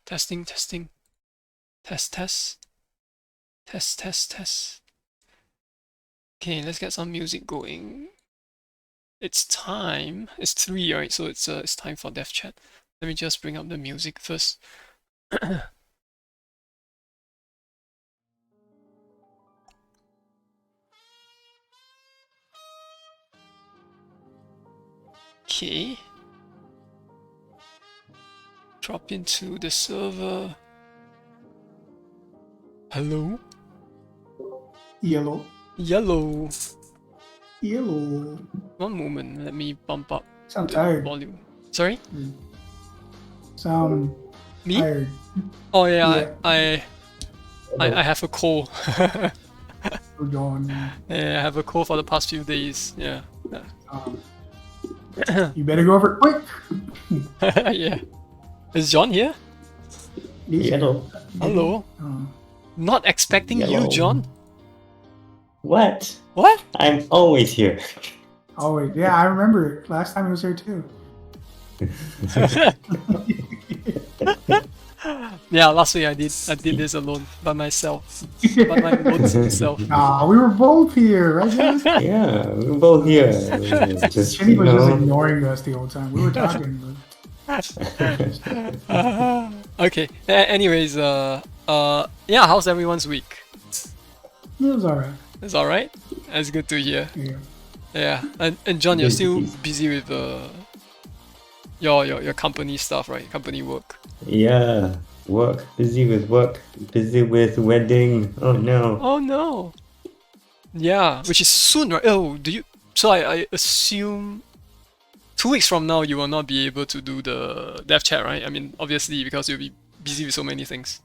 Testing, testing. Test, test. Test, test, test. Okay, let's get some music going. It's time. It's 3, right? So it's time for dev chat. Let me just bring up the music first. Okay. Drop into the server. Hello? Yellow. Yellow. Yellow. One moment, let me bump up Sound the tired. volume. Sorry? Sound Me? tired. Oh yeah, Yeah. I have a cold. We're going. Yeah, I have a cold for the past few days. Yeah. You better go over it quick. Yeah. Is John here? Yellow. Hello. Oh. Not expecting you, Yellow. John. What? What? I'm always here. Oh wait, yeah, I remember last time he was here too. Yeah, last week I did this alone by myself, by my lonesome self. Nah, we were both here, right, guys? Yeah, we're both here. Just Chinny you was just know. ignoring us the whole time. We were talking, Okay. Anyways, yeah. How's everyone's week? but it was alright. It's all right. That's good to hear. Yeah. Yeah. And John, you're still busy with your company stuff, right? Company work. Yeah, work. Busy with work. Busy with wedding. Oh no. Oh no. Yeah, which is soon, right? Oh, do you? So I assume 2 weeks from now you will not be able to do the dev chat, right? I mean, obviously because you'll be busy with so many things.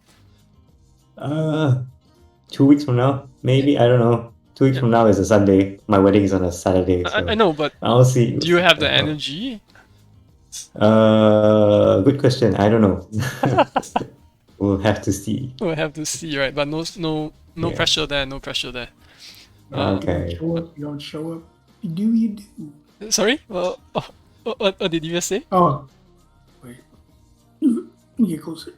2 weeks from now, maybe. I don't know. 2 weeks from now is a Sunday. My wedding is on a Saturday. So I know, but I'll see. do you have the energy? Good question. I don't know. We'll have to see. We'll have to see, right? But no Yeah. pressure there. No pressure there. Okay. You don't show up. You do. Sorry? Well, what did you just say? Oh, wait. Let me get closer.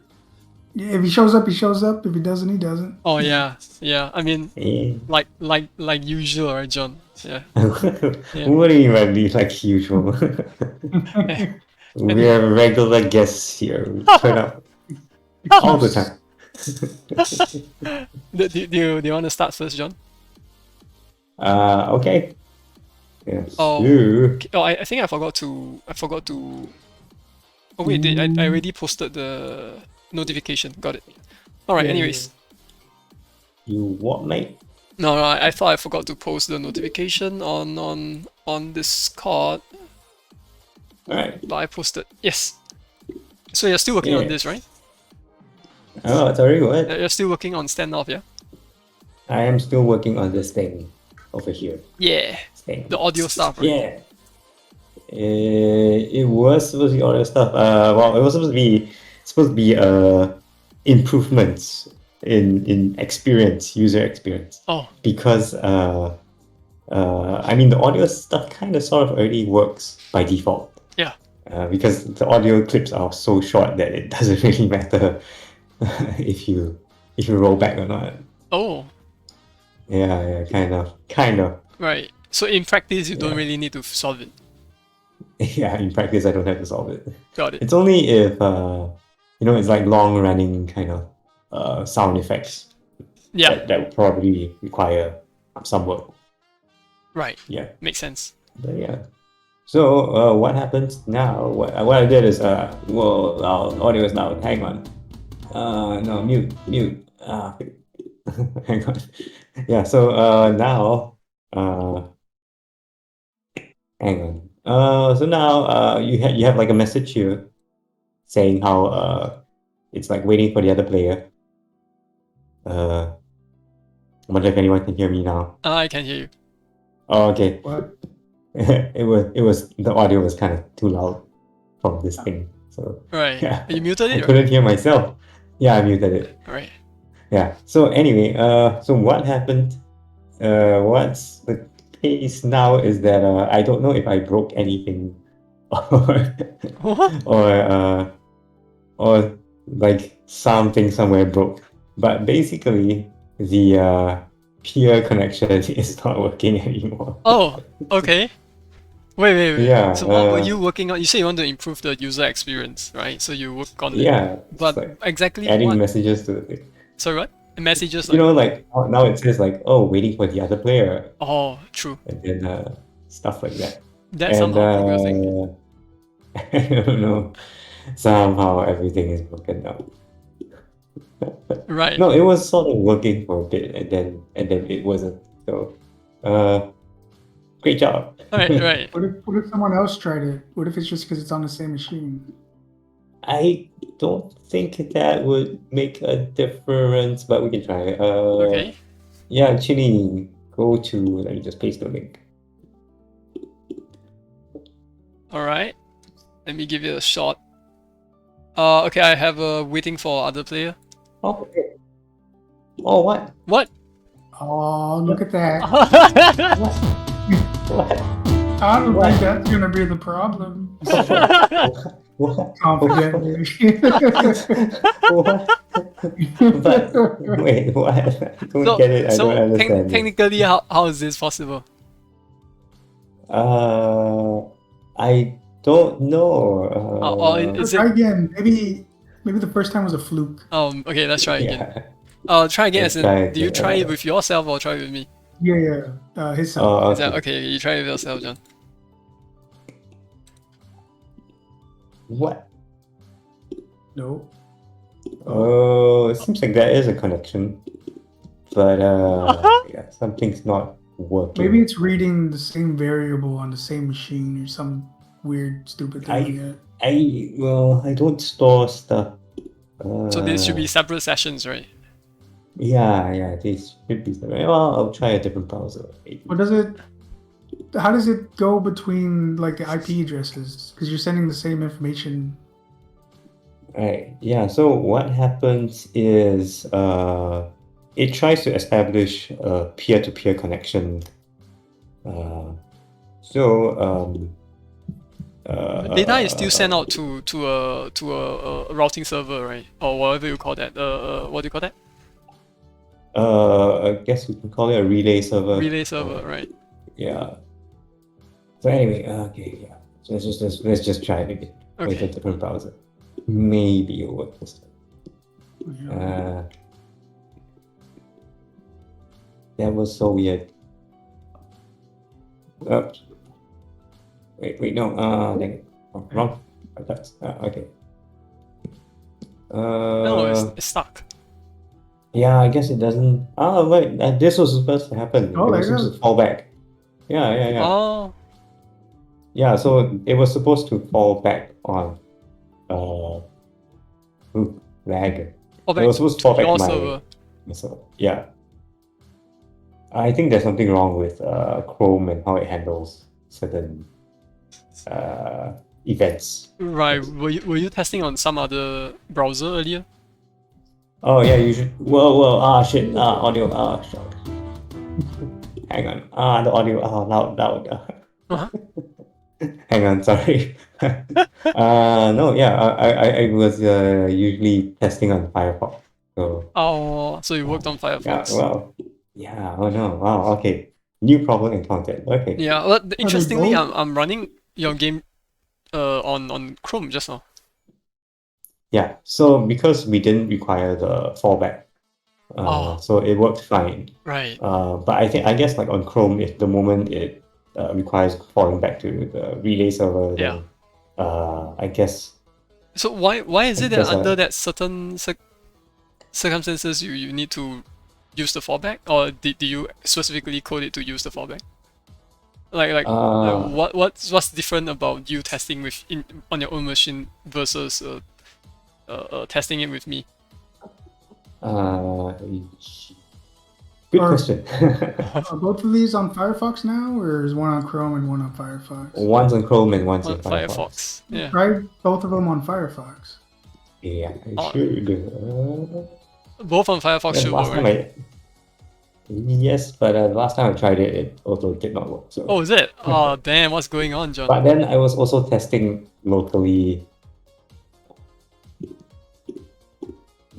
Yeah, if he shows up, he shows up. If he doesn't, he doesn't. Oh yeah. I mean, Yeah. like usual, right, John? Yeah. What do you mean by be like usual? We are regular guests here. We turn up all the time. Do you want to start first, John? Okay. Yes. Oh. You. Oh, I think I forgot to. Oh wait, I already posted the notification. Got it. All right. Yeah, Anyways. You what, mate? No, I thought I forgot to post the notification on Discord, Alright. but I posted. Yes. So you're still working on Yeah. this, right? Oh, sorry, what? You're still working on standoff, yeah? I am still working on this thing over here. Yeah. Thing. The audio stuff, right? Yeah. It was supposed to be all that stuff. Well, it was supposed to be improvements in experience, user experience. Oh. Because I mean the audio stuff kind of sort of already works by default. Yeah. Because the audio clips are so short that it doesn't really matter if you roll back or not. Oh. Yeah, kind of. Right. So in practice, you don't really need to solve it. Yeah, in practice, I don't have to solve it. Got it. It's only if it's like long running kind of sound effects. Yeah. That would probably require some work. Right. Yeah. Makes sense. But yeah. So what happens now? What I did is well, our audio is now. Hang on. No, mute. Hang on. Yeah. So now. Hang on. So now you have like a message here saying how it's like waiting for the other player. I wonder if anyone can hear me now. I can hear you. Oh, okay. What? it was the audio was kind of too loud from this thing. So Right. yeah. You muted it? I couldn't hear myself. Yeah, I muted it. Right. Yeah. So anyway, so what happened? What's the case now is that I don't know if I broke anything or What? or like something somewhere broke. But basically, the peer connection is not working anymore. Oh, okay. Wait. Yeah, So what were you working on? You say you want to improve the user experience, right? So you work on it. yeah. It's But like exactly adding what? messages to the thing. Sorry, what? Messages You like. know, like now it says like, oh, waiting for the other player, Oh, true. and then stuff like that. That's And somehow progressing. I don't know. Somehow everything is broken now. Right. No, it was sort of working for a bit, and then it wasn't. So, great job. Right. What if someone else tried it? What if it's just because it's on the same machine? I don't think that would make a difference, but we can try. Okay. Yeah, Chini, go to. Let me just paste the link. Alright. Let me give it a shot. Okay, I have a waiting for other player. Oh, okay. Oh, what? What? Oh, look at that. What? I don't think that's gonna be the problem. What? Confidently. What? But wait, what? I don't get it. I don't understand. Technically, how is this possible? I don't know. Or is Try it? again. Maybe the first time was a fluke. Okay, let's try again. Yeah. Try again. Let's As try in, do you again, try it with yourself or try it with me? Yeah. His son. Oh, Is that okay. okay? You try it with yourself, John. What? No. Oh, it seems like there is a connection, but yeah, something's not working. Maybe it's reading the same variable on the same machine or some weird, stupid thing. I don't store stuff. So these should be separate sessions, right? Yeah, this should be. Well, I'll try a different browser. What does it? How does it go between like the IP addresses? Because you're sending the same information. Right. Yeah. So what happens is it tries to establish a peer-to-peer connection. The data is still sent out to a routing server, right? Or whatever you call that. What do you call that? I guess we can call it a relay server. Relay server, right? Yeah. So anyway, okay, yeah. So let's just try it again with a Okay. different browser. Maybe it'll work this time. That was so weird. Oops. Wait, no. Dang it. Oh, wrong. That's okay. No, it's stuck. Yeah, I guess it doesn't. Oh, wait. This was supposed to happen. Oh, it there was you supposed go. to fall back. Yeah. Oh, Yeah, so it was supposed to fall back on lag. or It back was supposed to fall to back your my server. so yeah. I think there's something wrong with Chrome and how it handles certain events. Right. Were you testing on some other browser earlier? Oh yeah, you should. Whoa! Shit! Audio. Shit. Hang on. The audio. Loud. Uh-huh. Hang on. Sorry. No. Yeah. I was usually testing on Firefox. So Oh, so you worked on yeah. Firefox. Well. Yeah. Oh no. Wow. Okay. New problem encountered. Okay. Yeah. Well, interestingly, both? I'm running your game on Chrome just now. Yeah. So because we didn't require the fallback, Oh. so it worked fine. Right. But I guess like on Chrome, if the moment it requires falling back to the relay server, Yeah. then I guess So why is it that There's under a- that certain circumstances you need to use the fallback, or did you specifically code it to use the fallback? Like what's different about you testing on your own machine versus testing it with me? good Or- question. Are both of these on Firefox now, or is one on Chrome and one on Firefox? One's on Chrome and one's On on Firefox. Firefox. Yeah. Try both of them on Firefox. Yeah, I Oh. should. Both on Firefox Then should last work, time right? yes, but last time I tried it, it also did not work. So. Oh, is it? Oh, damn, what's going on, John? But then I was also testing locally.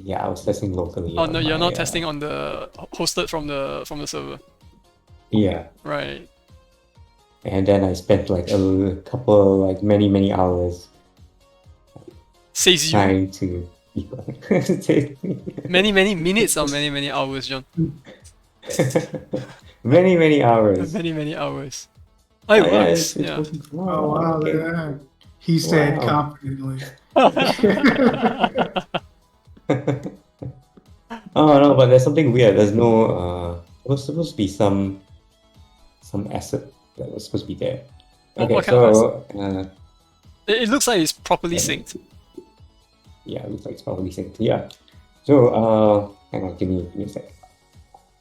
Yeah, I was testing locally. Oh on no, you're my, not testing on the hosted from the server. Yeah, Right. and then I spent like a couple, like many hours Says you. trying to. Many minutes or many hours, John. many hours. Many hours. Oh, it Yeah, works. it's Yeah. working. Oh wow, okay. yeah. He said Wow. confidently. Oh no, but there's something weird. There's no there was supposed to be some asset that was supposed to be there. Okay, What kind of so It looks like it's properly synced. yeah, it looks like it's probably synced. Yeah. So hang on, give me a sec.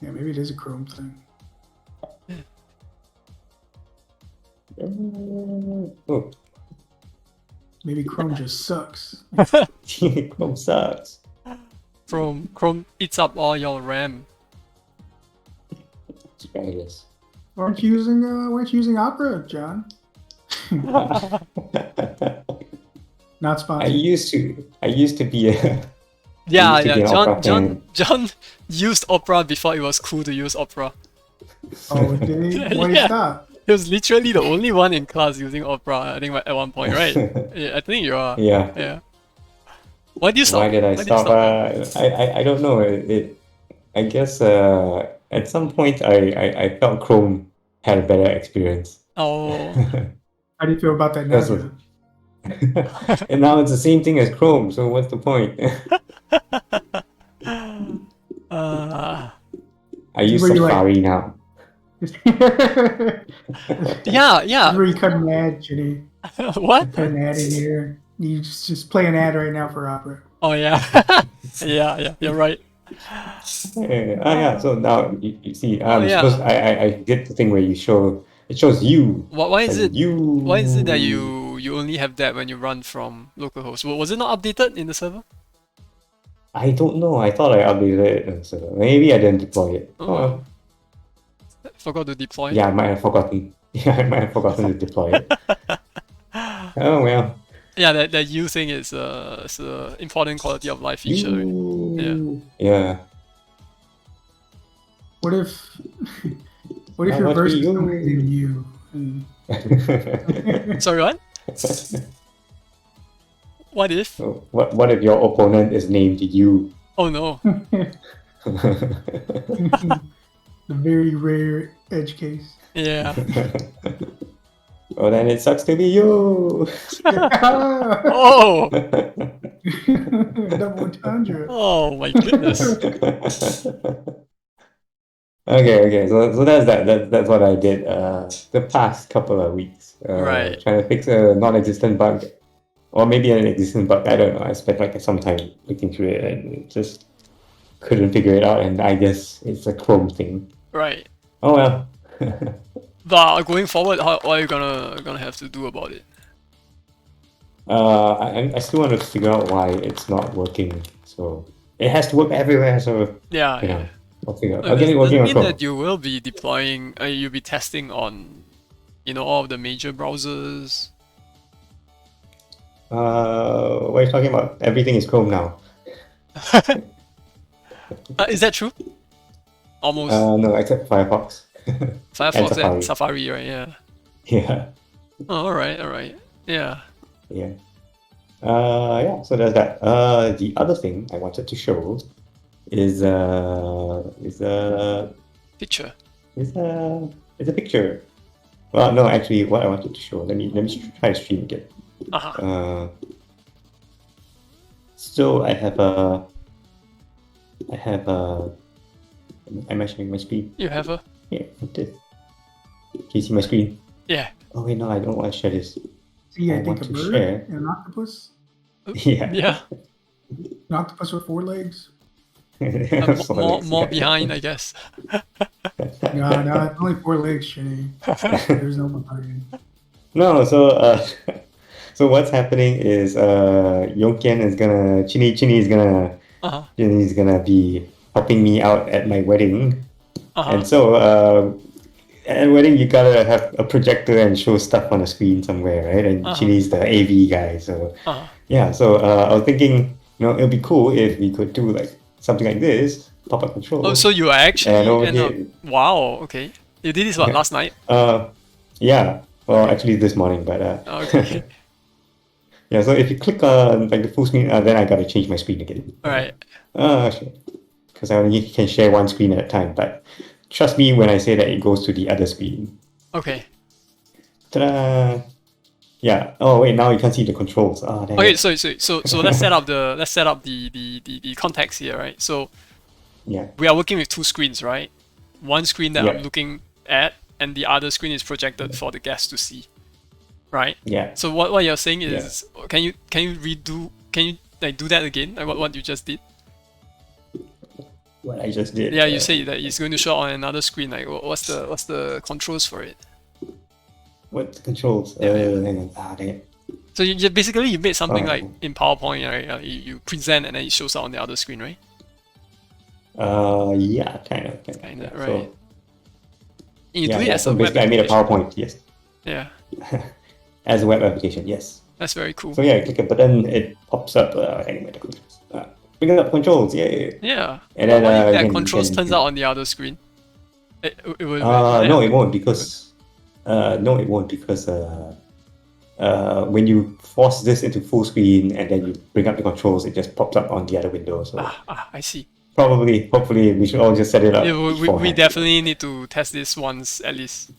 Yeah, maybe it is a Chrome thing. Oh, Maybe Chrome just sucks. Chrome sucks. Chrome eats up all your RAM. Let's try this. Weren't you using Opera, John? Not I sponsored. used to be a Yeah, used to be yeah. an Opera John used Opera before it was cool to use Opera. Oh, did he? Why did he Yeah. stop? He was literally the only one in class using Opera, I think at one point, right? Yeah, I think you are. Yeah. Yeah. Why did you stop? Why did I Why did you stop? I don't know. I guess at some point I felt Chrome had a better experience. Oh. How do you feel about that now, That's what- John? And now it's the same thing as Chrome, so what's the point? I use Were you like- Safari now. Yeah, This yeah. is where you cut an ad, Jenny. What? Put an ad in here. You just play an ad right now for Opera. Oh yeah. Yeah, you're right. Yeah. So now you see, yeah. supposed I did the thing where it shows you. Why is like, it you? why is it that you only have that when you run from localhost? Was it not updated in the server? I don't know. I thought I updated it, so maybe I didn't deploy it. Oh. well. Forgot to deploy. Yeah, I might have forgotten. Yeah, I might have forgotten to deploy it. Oh well. Yeah, that you thing is a important quality of life feature. Yeah. What if What your would verse be is you? named you? And Sorry, what? What if? What if your opponent is named you? Oh no. the very rare edge case. Yeah. Well, then it sucks to be you. Oh. Double entendre. Oh my goodness. Okay. So that's that. That's what I did. The past couple of weeks. Right. Trying to fix a non-existent bug, or maybe an existing bug. I don't know. I spent like some time looking through it and just couldn't figure it out. And I guess it's a Chrome thing. Right. Oh well. But going forward, what are you gonna have to do about it? I still want to figure out why it's not working. So it has to work everywhere. So Yeah. you Yeah. know, I'll figure out. Does I'll get it it working on mean Chrome. that you will be deploying? You'll be testing on, all of the major browsers. What are you talking about? Everything is Chrome now. Is that true? Almost. No, except Firefox. Firefox Safari. and Safari, right? Yeah. Yeah. Oh, all right. Yeah. Yeah. Yeah. So there's that. The other thing I wanted to show is a Picture. picture. Well, no, actually, what I wanted to show. Let me try to stream again. Uh-huh. So I have I'm measuring my screen. You have a. Yeah, like this. Can you see my screen? Yeah. Oh wait, no, I don't want to share this. See, I I think want a to bird share. and an octopus. Yeah. Yeah. An octopus with 4 legs. More behind, I guess. No, it's only 4 legs, Shinny. There's no behind. No, so what's happening is Yonkian is gonna Chini is gonna Uh-huh. Chini's gonna be helping me out at my wedding. Uh-huh. And so at a wedding you gotta have a projector and show stuff on a screen somewhere, right? And Uh-huh. Chini's the AV guy, so Uh-huh. yeah, so I was thinking it'd be cool if we could do like something like this, pop-up control. Oh, so you are and actually over end up. here, Wow. Okay. You did this what last night? yeah. Well, Okay. actually this morning, but Okay. yeah. So if you click on like the full screen, then I gotta change my screen again. All right. Because I only can share one screen at a time. But trust me when I say that it goes to the other screen. Okay. Ta-da! Yeah. Oh wait, now you can't see the controls. Dang Okay. it. So let's set up the context here, right? So Yeah. we are working with two screens, right? One screen that I'm Yeah. looking at, and the other screen is projected for the guest to see, right? Yeah. So what you're saying is, can you like do that again? Like what you just did? What I just did. Yeah, you say that it's going to show on another screen. Like what's the controls for it? What the controls? Yeah. Hang on. Dang it. So basically you made something Oh. like in PowerPoint, right? You present and then it shows up on the other screen, right? Yeah, kind of. Kinda, So, right. And you yeah, do it yeah. as So a web basically, I made a application. PowerPoint. Yes, Yeah, as a web application. Yes. that's very cool. So yeah, click a button, it pops up. Anyway, the controls. Bring up controls. Yeah. Yeah. And But then what if you that can- controls can- turns out on the other screen? It will. No, it won't because. No, it won't because. When you force this into full screen and then you bring up the controls, it just pops up on the other window. So I see. hopefully, we should all just set it up. Yeah, we beforehand. definitely need to test this once at least.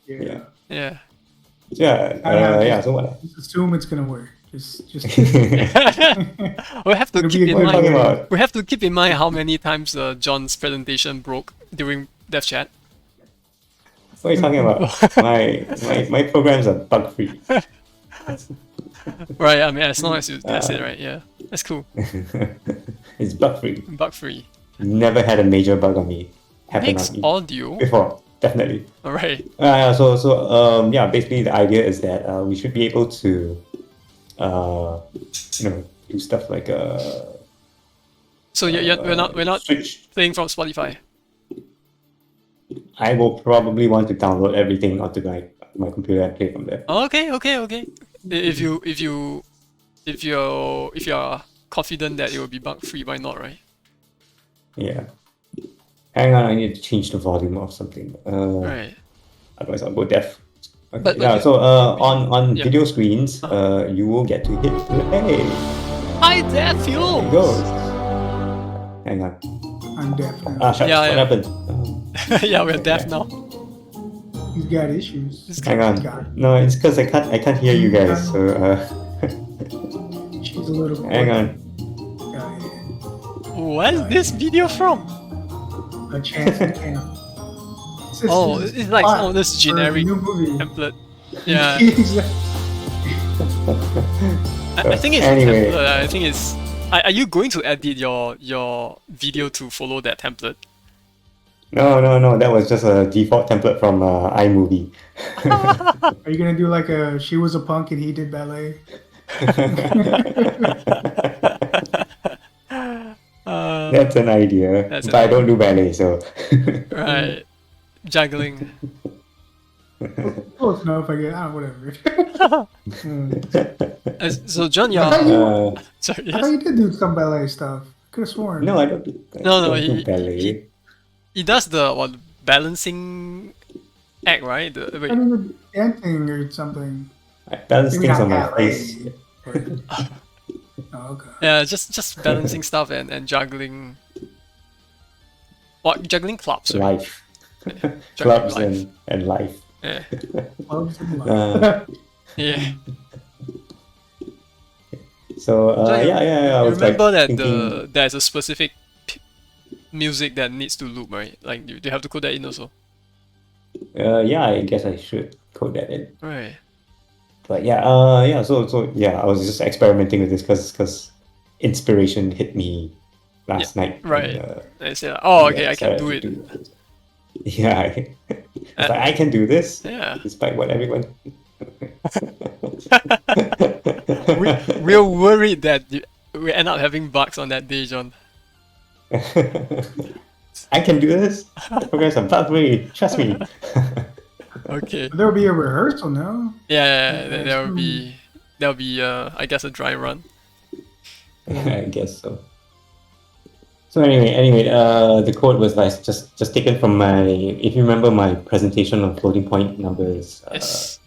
Yeah. Yeah. Yeah. So what? Just assume it's gonna work. Just We have to It'll keep be a in good mind. talking about? We have to keep in mind how many times John's presentation broke during dev chat. What are you talking about? my programs are bug free. Right. I mean, as long as you test it, right? Yeah. That's cool. It's bug free. Bug free. Never had a major bug on me happen Mixed on me audio. before. Definitely. All right. Yeah. Basically, the idea is that we should be able to, do stuff like So we're not switch. playing from Spotify. I will probably want to download everything onto my computer and play from there. Okay. If you're confident that it will be bug free, why not, right? Yeah. Hang on, I need to change the volume of something. Right. Otherwise, I'll go deaf. Okay. But Yeah. you- So on Yeah. video screens, you will get to hit play. Hi there, There Fuel. it goes. Hang on. I'm deaf now. Shucks, Yeah, what yeah. happened? Yeah, we're deaf now. He's got issues. Hang on. Got it. No, it's because I can't hear you guys. So She's a little. hang on. Got it. Where's this video from? A chance in camp. Oh, it's like some of this generic new movie. template. Yeah, I think it's Anyway. template. I think it's. Are you going to edit your video to follow that template? No. That was just a default template from iMovie. Are you gonna do like a she was a punk and he did ballet? That's an idea. That's But an I don't do ballet, so. Right, juggling. Close enough, I guess. Whatever. So John, you're sorry. I thought Yes. you did do some ballet stuff. Could have sworn. No, I don't do. No, don't do he- ballet. He does the balancing act, right? Wait, I mean, the dancing or something. I balance Maybe things not on my ballet. face. Oh, okay. yeah, just balancing stuff and juggling. What juggling clubs? Right? Life. Juggling Clubs life. and life. Yeah. Loves and love. Yeah. So, So you- yeah. I You was like remember that thinking, there's a specific music that needs to loop, right? Like you have to code that in also. yeah, I guess I should code that in. Right. But yeah, So I was just experimenting with this because inspiration hit me last night. right. And, I said, oh, okay, yeah, I can decided do to it. Yeah, it's like I can do this, Yeah. despite what everyone. We're worried that we end up having bugs on that day, John. I can do this. The programs are bug free. Trust me. Okay. There'll be a rehearsal now. Yeah, there will be I guess a dry run. I guess so. So anyway, the code was like just taken from my. If you remember my presentation on floating point numbers. Yes.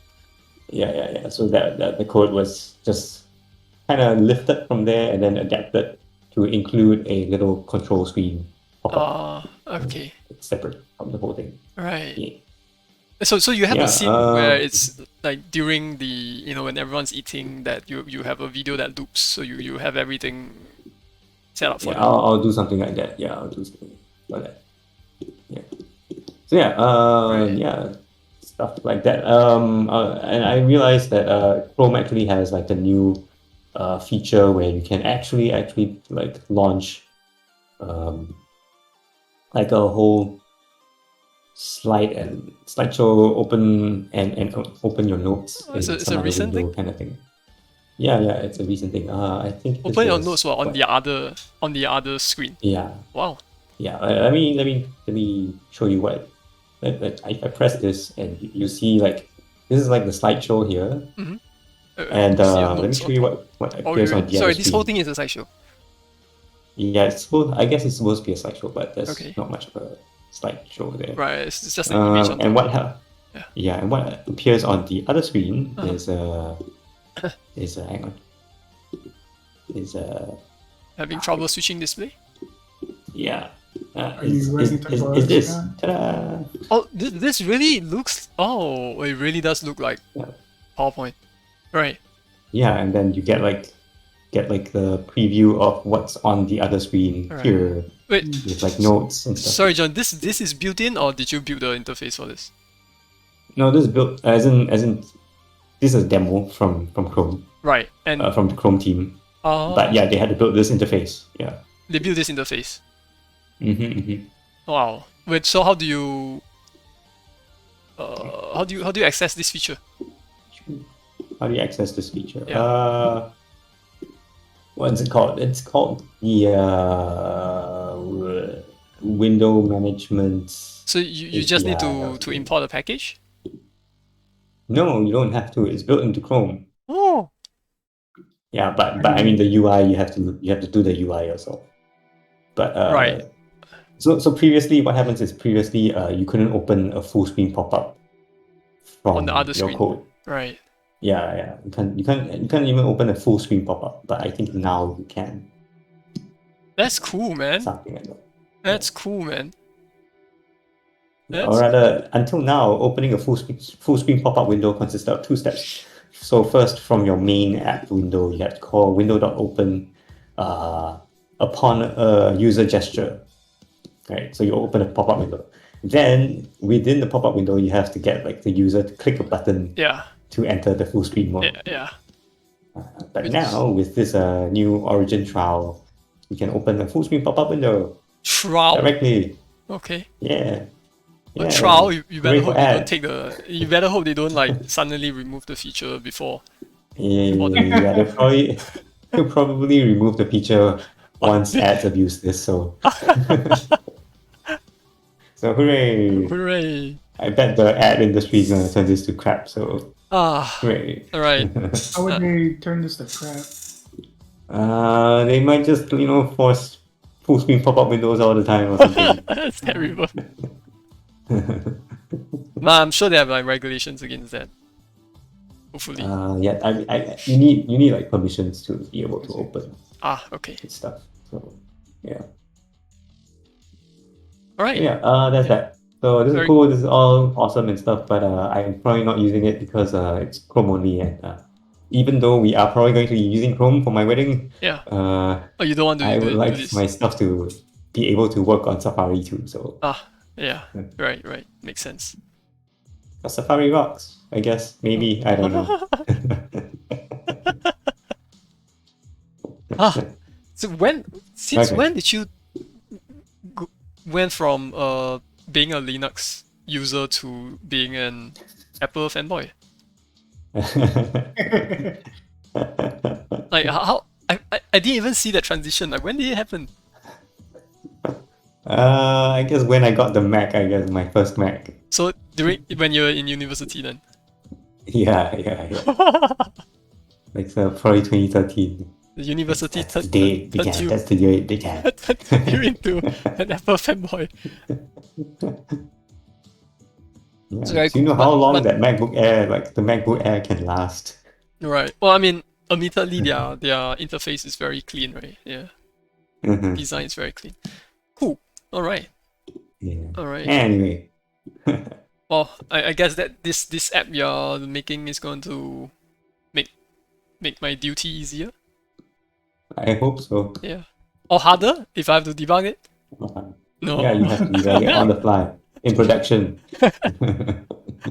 Yeah. So that the code was just kind of lifted from there and then adapted to include a little control screen pop-up. Okay. It's separate from the whole thing. Right. Yeah. So you have a Yeah. scene where it's like during the when everyone's eating that you have a video that loops, so you have everything set up for Yeah, that. I'll do something like that. Yeah, I'll do something like that. Yeah. So yeah, Right. yeah, stuff like that. And I realized that Chrome actually has like a new feature where you can actually like launch like a whole slideshow and open your notes Oh, in it's some a other recent window thing. kind of thing. Yeah, it's a recent thing. I think this Open your notes was on what? the other screen. Yeah, Wow. yeah. Let me show you what. I press this and you see like this is like the slideshow here, Mm-hmm. and See your let me notes show on you top. what Oh appears on wait. the other Sorry, this whole screen. thing is a slideshow. Yeah, I guess it's supposed to be a slideshow, but there's Okay. not much of a slideshow there. Right. It's just an image on And top. yeah, and what appears on the other screen Uh-huh. is hang on is Having trouble switching display. yeah Are you ready to is buzz, this John? ta-da! Oh, this really looks. Oh, it really does look like Yeah. PowerPoint. Right. Yeah, and then you get like the preview of what's on the other screen Alright. here Wait. with like notes and stuff. Sorry, John. This is built in, or did you build the interface for this? No, this is built as in this is a demo from Chrome, Right. And from the Chrome team. But yeah, they had to build this interface. Yeah. they built this interface. Mm-hmm. Wow. Wait. So how do you how do you access this feature? How do you access this feature? Yeah. What's it called? It's called the window management. So you just need to API. import a package. No, you don't have to. It's built into Chrome. Oh. Yeah, but I mean the UI you have to do the UI yourself. But Right. So previously, what happens is you couldn't open a full screen pop up from On the other your screen. code. Right. Yeah. You can't even open a full screen pop up. But I think now you can. That's cool, man. Something like that. That's cool, man. Or rather, until now, opening a full screen pop up window consisted of two steps. So first, from your main app window, you have to call window.open upon a user gesture. Right, so you open a pop-up window. Then within the pop-up window, you have to get like the user to click a button Yeah. to enter the full screen mode. Yeah. But now with this new Origin trial, you can open a full screen pop-up window Trial. directly. Okay. Yeah. But trial, you better Hooray for hope they don't ad. take the. You better hope they don't like suddenly remove the feature before. Yeah, they'll probably remove the feature once ads abuse this. So, so hooray! Hooray! I bet the ad industry is gonna turn this to crap. So Ah. hooray! Alright. How would they turn this to crap? They might just force full screen pop up windows all the time or something. That's terrible. Nah, I'm sure they have like regulations against that. Hopefully. Yeah, you need like permissions to be able to open Okay. and stuff. So yeah. Alright. Yeah, that's that. So this is Very cool. This is all awesome and stuff, but I'm probably not using it because it's Chrome only, and even though we are probably going to be using Chrome for my wedding, Yeah. Oh, you don't want to I would do like this? my stuff to be able to work on Safari too. So Yeah. Right. Makes sense. Safari rocks, I guess. Maybe, I don't know. So when Okay. did you went from being a Linux user to being an Apple fanboy? Like how I didn't even see that transition. Like when did it happen? I guess when I got the Mac, I guess my first Mac. So when you were in university then? Yeah. Like probably 2013. The university That's the day it began. That's the year it began. turned you into an Apple fanboy. Yeah. It's very Do you know cool. how long But that MacBook Air, like the MacBook Air, can last? right. Well, I mean, admittedly, their interface is very clean, right? Yeah. Mhm. Design is very clean. Cool. All right. Yeah. All right. Anyway. Well, I guess that this app you're making is going to make my duty easier. I hope so. Yeah. Or harder if I have to debug it. No. Yeah, you have to debug it on the fly in production.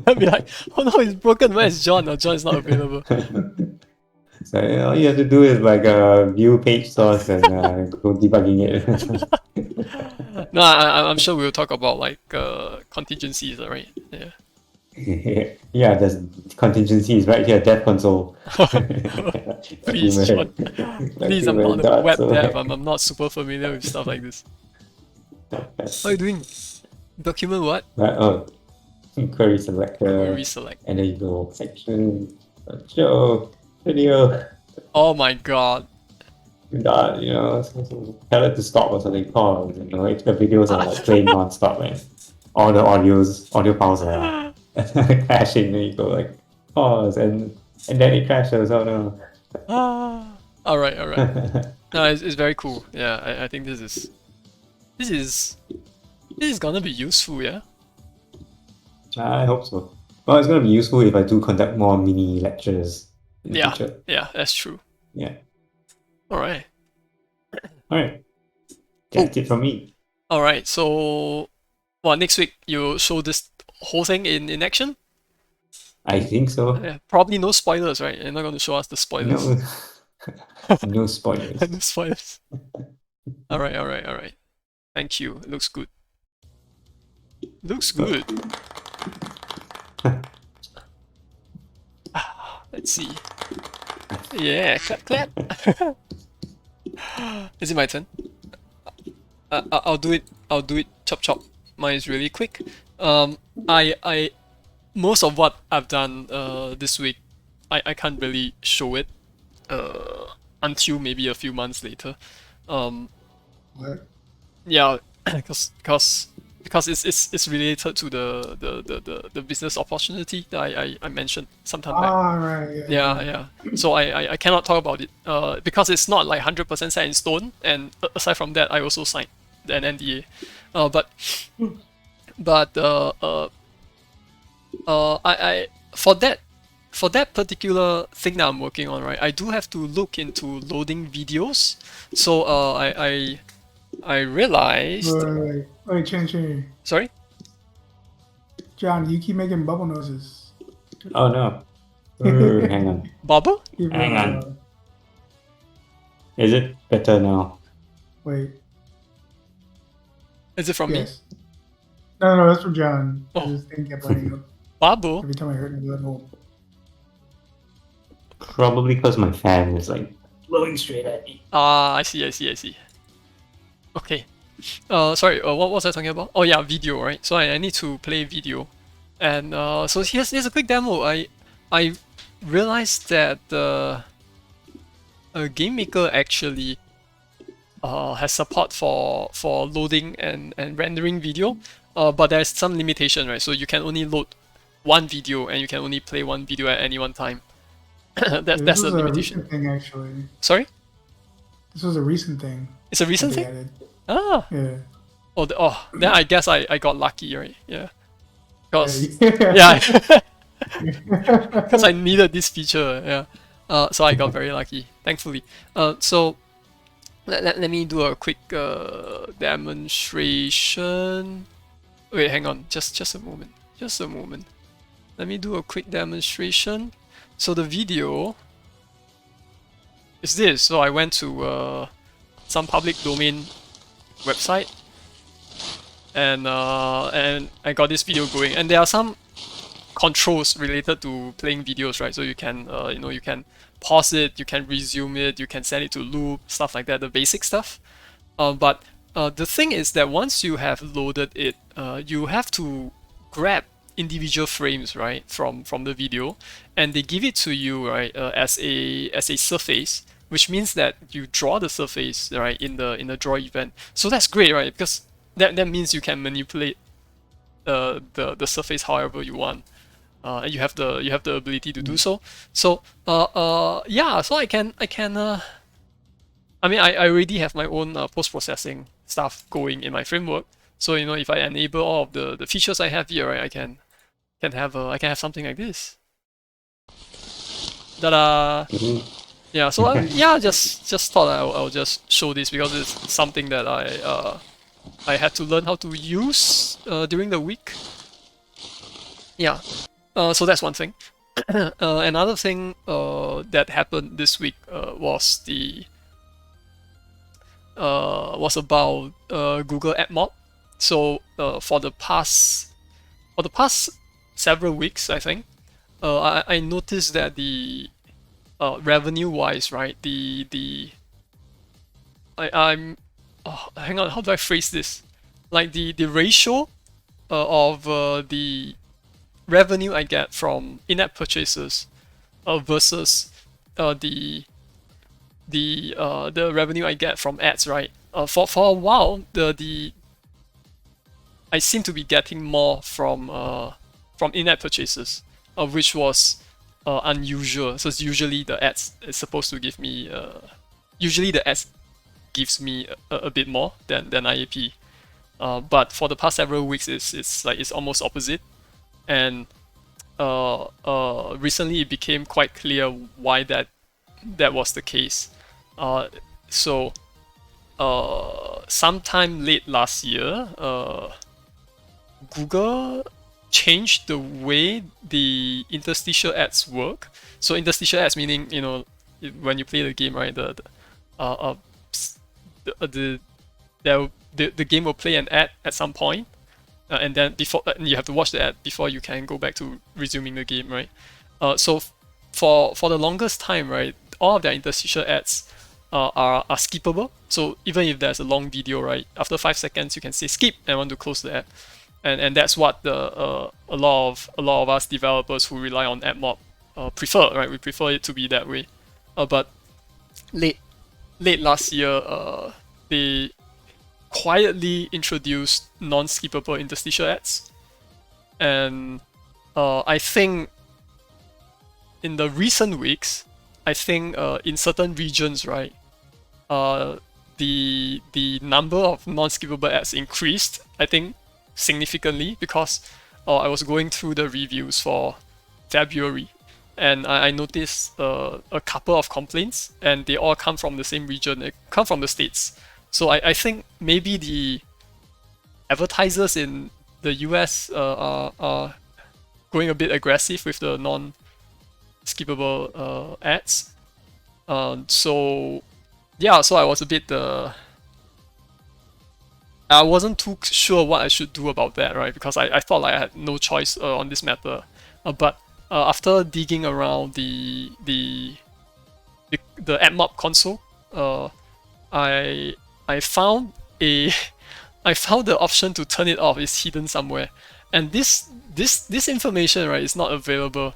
I'll be like, oh no, it's broken. Where's John? Or John is not available. So all you have to do is like view page source and go debugging it. No, I'm sure we'll talk about like contingencies, right? Yeah. Yeah, there's contingencies right here, dev console. Please, John. Please, I'm not a web dev. I'm not super familiar with stuff like this. What are you doing? Document what? Oh, query selector. Query select. And then you go section, show, video. Oh my god. That, you know, tell it to stop or something, pause. You know, if the videos are like playing non-stop, man. All the audio files are crashing, and you go like pause, and then it crashes. Oh no. All right. No, it's very cool. Yeah, I think this is gonna be useful. Yeah. I hope so. Well, it's gonna be useful if I do conduct more mini lectures in the future. Yeah, that's true. Yeah. All right. That's it from me. All right. So, well, next week you show this whole thing in action. I think so. Yeah, probably no spoilers, right? You're not going to show us the spoilers. No, no spoilers. No spoilers. All right. Thank you. It looks good. Looks good. Let's see. Yeah, clap. Is it my turn? I'll do it. Chop. Mine is really quick. I most of what I've done this week, I can't really show it until maybe a few months later. What? Yeah, because it's related to the business opportunity that I mentioned sometime back. Right. Yeah. So I cannot talk about it because it's not like 100% set in stone, and aside from that, I also signed an NDA. I for that particular thing that I'm working on, right, I do have to look into loading videos. So I realized. Wait, Chin. Sorry? John, you keep making bubble noses. Oh no. Hang on. Bubble? Hang on. Is it better now? Wait. Is it from me? Yes. No, that's from John. Oh. This thing kept lighting up Bubble? every time I heard it. Little. Probably because my fan is like blowing straight at me. Ah, I see. Okay. Sorry, what was I talking about? Oh yeah, video, right? So I need to play video. And so here's a quick demo. I realized that Game Maker actually has support for loading and rendering video. But there's some limitation, right? So you can only load one video and you can only play one video at any one time. That's the limitation. Recent thing, actually. Sorry? This was a recent thing. It's a recent that they thing? added. Ah! Yeah. Then I guess I got lucky, right? Yeah. Because Yeah. because I needed this feature, yeah. So I got very lucky, thankfully. So let me do a quick demonstration. Wait, hang on, just a moment. Let me do a quick demonstration. So the video is this. So I went to some public domain website, and I got this video going, and there are some controls related to playing videos, right? So you can you can pause it, you can resume it, you can set it to loop, stuff like that, the basic stuff. But the thing is that once you have loaded it, you have to grab individual frames, right, from the video, and they give it to you, right, as a surface which means that you draw the surface, right, in the draw event. So that's great, right? Because that means you can manipulate the surface however you want. And you have the ability to do so. So yeah, so I can I mean, I already have my own post-processing stuff going in my framework. So if I enable all of the features I have here, right, I can have something like this. Ta-da! Yeah. So yeah, just thought I'll just show this because it's something that I had to learn how to use during the week. Yeah. So that's one thing. Another thing that happened this week was about Google AdMob. So for the past several weeks, I think, I noticed that the revenue-wise, right? I'm hang on, how do I phrase this? Like the ratio of the revenue I get from in-app purchases versus the revenue I get from ads, right? For a while, I seem to be getting more from in-app purchases, which was unusual. So it's usually the ads is supposed to give me usually the ads gives me a bit more than IAP. But for the past several weeks, it's almost opposite, and recently it became quite clear why that was the case. So sometime late last year, Google changed the way the interstitial ads work. So interstitial ads meaning when you play the game, right? The game will play an ad at some point, and then you have to watch the ad before you can go back to resuming the game, right? So for the longest time, right, all of their interstitial ads are skippable. So even if there's a long video, right, after 5 seconds you can say skip and want to close the ad, and that's what a lot of us developers who rely on AdMob prefer, right? We prefer it to be that way. But late last year, they quietly introduced non-skippable interstitial ads, and I think in the recent weeks, I think in certain regions, right, the number of non-skippable ads increased, I think, significantly, because I was going through the reviews for February, and I noticed a couple of complaints, and they all come from the same region. They come from the States. So I think maybe the advertisers in the US are going a bit aggressive with the non-skippable ads. So yeah, so I was a bit I wasn't too sure what I should do about that, right? Because I thought like I had no choice on this matter. But after digging around the AdMob console, I found I found the option to turn it off is hidden somewhere, and this information, right, is not available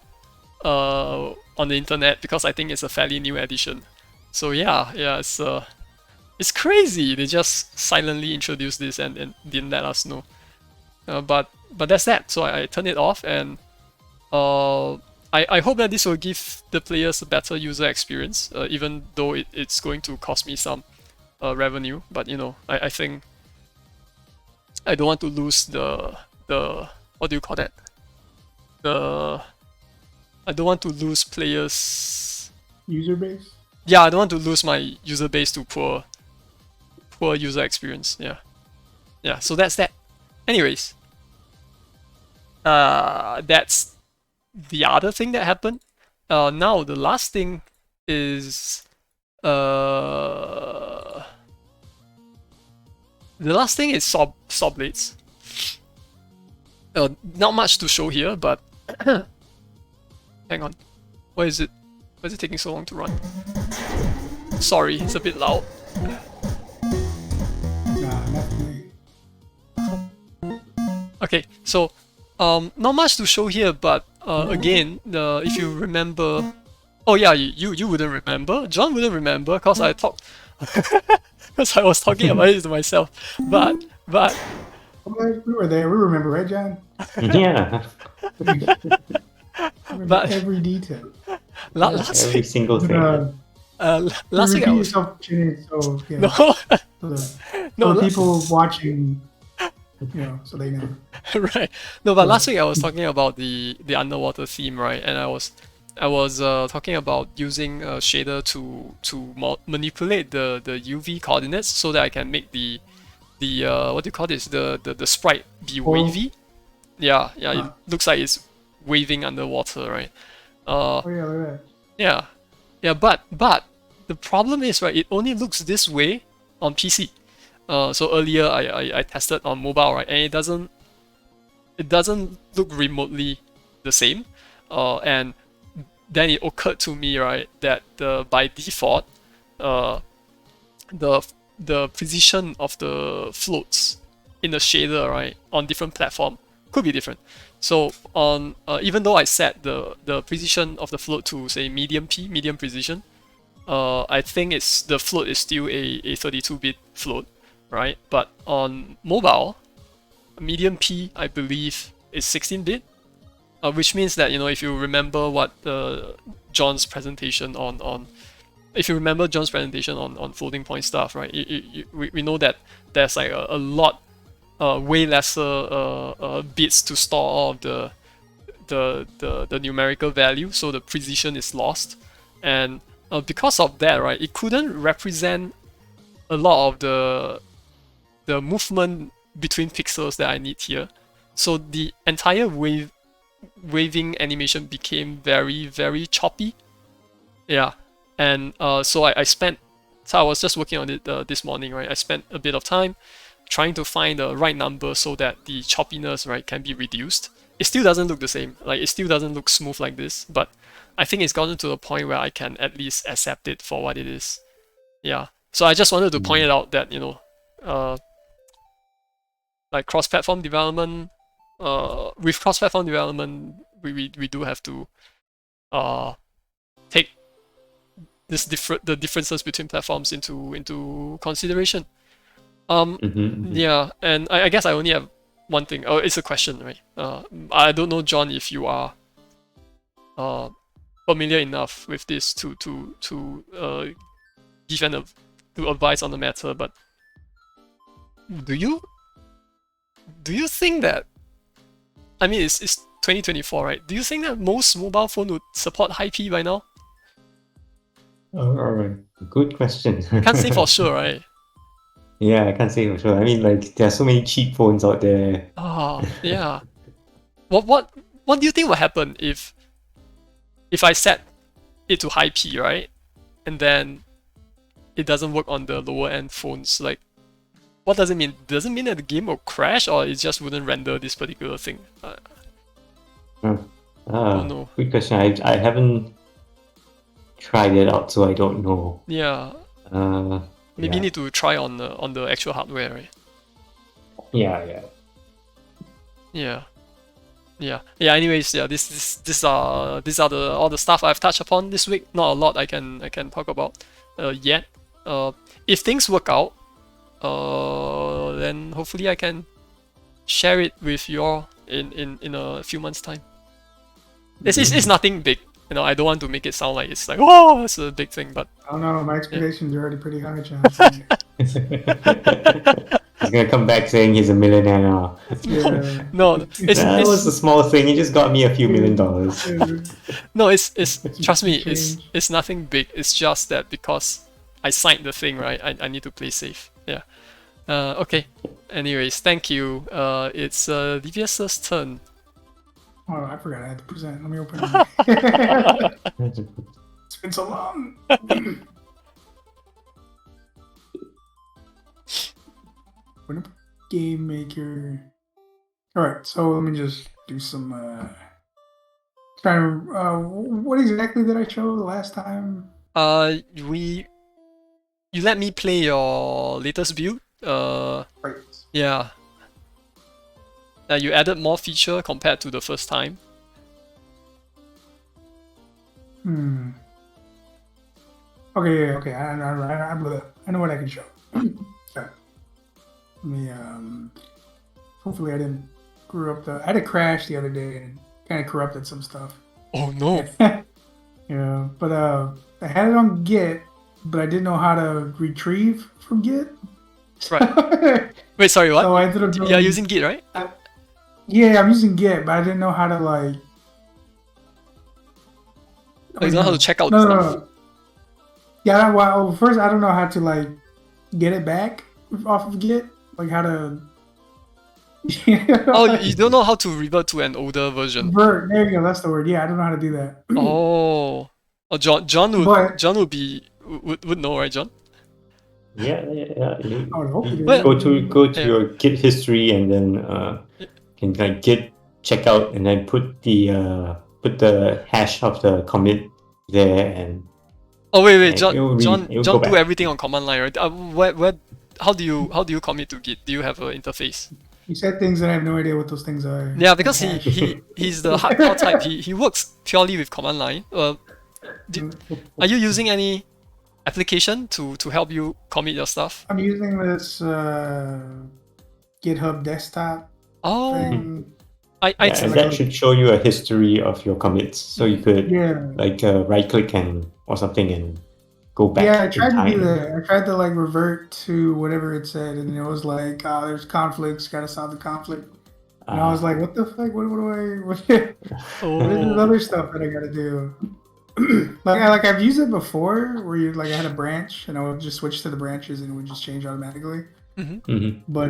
on the internet because I think it's a fairly new edition. So yeah, it's crazy. They just silently introduced this and didn't let us know. But that's that. So I turned it off, and I hope that this will give the players a better user experience, even though it's going to cost me some revenue. But I think I don't want to lose the what do you call that? I don't want to lose players. User base? Yeah, I don't want to lose my user base to poor user experience. Yeah. So that's that. Anyways, that's the other thing that happened. Now the last thing is saw blades. Not much to show here, but hang on. Why is it taking so long to run? Sorry, it's a bit loud. Nah, not me. Okay, so not much to show here, but again, if you remember Oh yeah, you wouldn't remember. John wouldn't remember because I talked because I was talking about it to myself. But We were there. We remember, right, John? Yeah. We remember But- every detail. last Every week, single thing. last week I repeat was yourself, Chinny, so yeah. no So the, no so the la- people watching, so they know. right. No, but So- last week I was talking about the underwater theme, right? And I was talking about using a shader to manipulate the UV coordinates so that I can make the what do you call this, the sprite be wavy. Yeah, it looks like it's waving underwater, right? Oh yeah, look at that. Yeah, but the problem is, right, it only looks this way on PC. So earlier I tested on mobile, right, and it doesn't look remotely the same. And then it occurred to me, right, that by default, the precision of the floats in the shader, right, on different platform could be different. So on even though I set the precision of the float to say medium precision, I think the float is still a 32-bit float, right? But on mobile, medium P I believe is 16-bit, which means that if you remember what John's presentation on if you remember John's presentation on floating point stuff, right? We know that there's like a lot, way lesser bits to store all of the numerical value, so the precision is lost, and because of that, right, it couldn't represent a lot of the movement between pixels that I need here. So the entire waving animation became very, very choppy. Yeah, and so I spent. So I was just working on it this morning, right? I spent a bit of time trying to find the right number so that the choppiness, right, can be reduced. It still doesn't look the same. Like, it still doesn't look smooth like this, but I think it's gotten to a point where I can at least accept it for what it is. Yeah. So I just wanted to point it out that like cross-platform development, with cross-platform development, we do have to take the differences between platforms into consideration. Yeah, and I guess I only have one thing. Oh, it's a question, right? I don't know, John, if you are familiar enough with this to give to advise on the matter, but do you think that, I mean, it's 2024, right? Do you think that most mobile phone would support high P by now? Good question. Can't say for sure, right? Yeah, I can't say for sure. I mean, like, there are so many cheap phones out there. Yeah. What do you think will happen if I set it to high P, right? And then it doesn't work on the lower end phones. Like, what does it mean? Does it mean that the game will crash, or it just wouldn't render this particular thing? Don't know. Good question. I haven't tried it out, so I don't know. Yeah. Maybe need to try on the actual hardware, right? Yeah. Anyways, these are all the stuff I've touched upon this week. Not a lot I can talk about yet. If things work out, then hopefully I can share it with you all in a few months' time. It's nothing big. I don't want to make it sound like it's like, oh, it's a big thing, but I don't know. My expectations are already pretty high, John. He's gonna come back saying he's a millionaire now. Yeah. No, That was a small thing. You just got me a few $1 million. No, it's trust me, it's nothing big. It's just that because I signed the thing, right? I need to play safe. Yeah. Okay. Anyways, thank you. It's Livius's turn. Oh, I forgot I had to present. Let me open it. It's been so long. Open up Game Maker. Alright, so let me just do some what exactly did I show the last time? You let me play your latest build. Right. Yeah. You added more feature compared to the first time. Okay, yeah, okay. I know what I can show. Okay. Let me hopefully I didn't screw up I had a crash the other day and kind of corrupted some stuff. Oh no. Yeah, but I had it on Git, but I didn't know how to retrieve from Git. Right. Wait, sorry, what? So I ended up doing. You're using Git, right? Yeah, I'm using Git, but I didn't know how to like. You don't know how to check out no, stuff. no. Yeah, well, first I don't know how to like get it back off of Git, like how to. Oh, you don't know how to revert to an older version. Vert, there you go. That's the word. Yeah, I don't know how to do that. Oh. Oh, John But would know, right, John? Yeah. I would hope you You did. go to Yeah. your Git history and then can like Git checkout and then put the hash of the commit there and. Oh wait, and John, it'll go John do back. everything on command line, right? How do you commit to Git? Do you have an interface? You said things that I have no idea what those things are. Yeah, because Hash. he's the hardcore type. He works purely with command line. Are you using any application to help you commit your stuff? I'm using this GitHub desktop Oh, thing. I Yeah, and that should show you a history of your commits, so you could Yeah. like right click or something and go back. Yeah, I in tried to do time. that. I tried to like revert to whatever it said, and it was like, oh, there's conflicts, gotta solve the conflict. And I was like, what the fuck? What do I? What is this other stuff that I gotta do? I've used it before, where you like I had a branch, and I would just switch to the branches, and it would just change automatically. But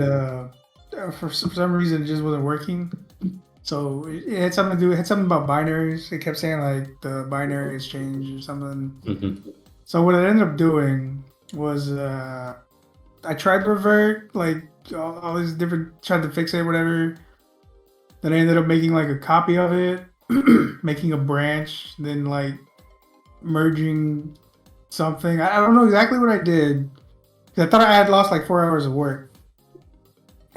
for some reason, it just wasn't working. So it had something to do. It had something about binaries. It kept saying like the binary has changed or something. So what I ended up doing was I tried to revert like all these different, tried to fix it, whatever. Then I ended up making like a copy of it, making a branch, then like merging something. I don't know exactly what I did. 'Cause I thought I had lost like 4 hours of work.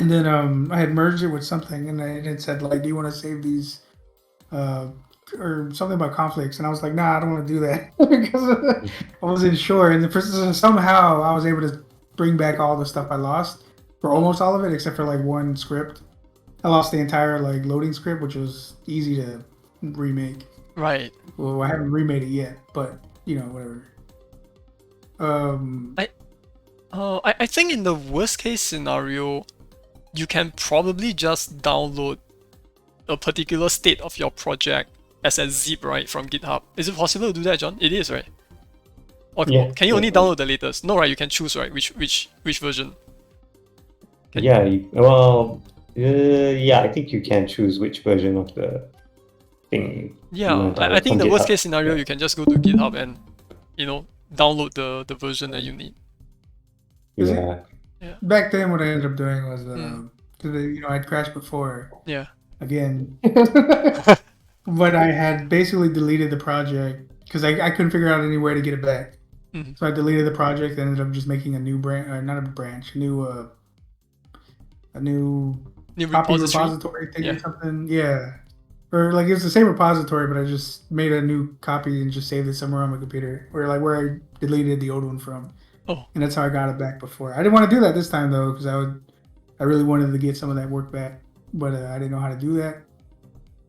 And then I had merged it with something, and it said like, "Do you want to save these?" Or something about conflicts, and I was like, "Nah, I don't want to do that," because I wasn't sure. And somehow I was able to bring back all the stuff I lost, or almost all of it, except for like one script. I lost the entire like loading script, which was easy to remake. Right. Well, I haven't remade it yet, but whatever. I think in the worst case scenario, you can probably just download a particular state of your project as a zip, right, from GitHub. Is it possible to do that, John? It is, right? Or Yeah. can you only download the latest? No, right? You can choose, right? Which version? Yeah. I think you can choose which version of the thing. Yeah, I think the worst case scenario, you can just go to GitHub and download the version that you need. Yeah. Back then, what I ended up doing was because I'd crashed before. Yeah. Again, but I had basically deleted the project because I couldn't figure out any way to get it back. So I deleted the project and ended up just making a new branch, not a branch, a new copy repository thing or something. Yeah. Or like it was the same repository, but I just made a new copy and just saved it somewhere on my computer, where I deleted the old one from. Oh. And that's how I got it back before. I didn't want to do that this time though, because I really wanted to get some of that work back, but I didn't know how to do that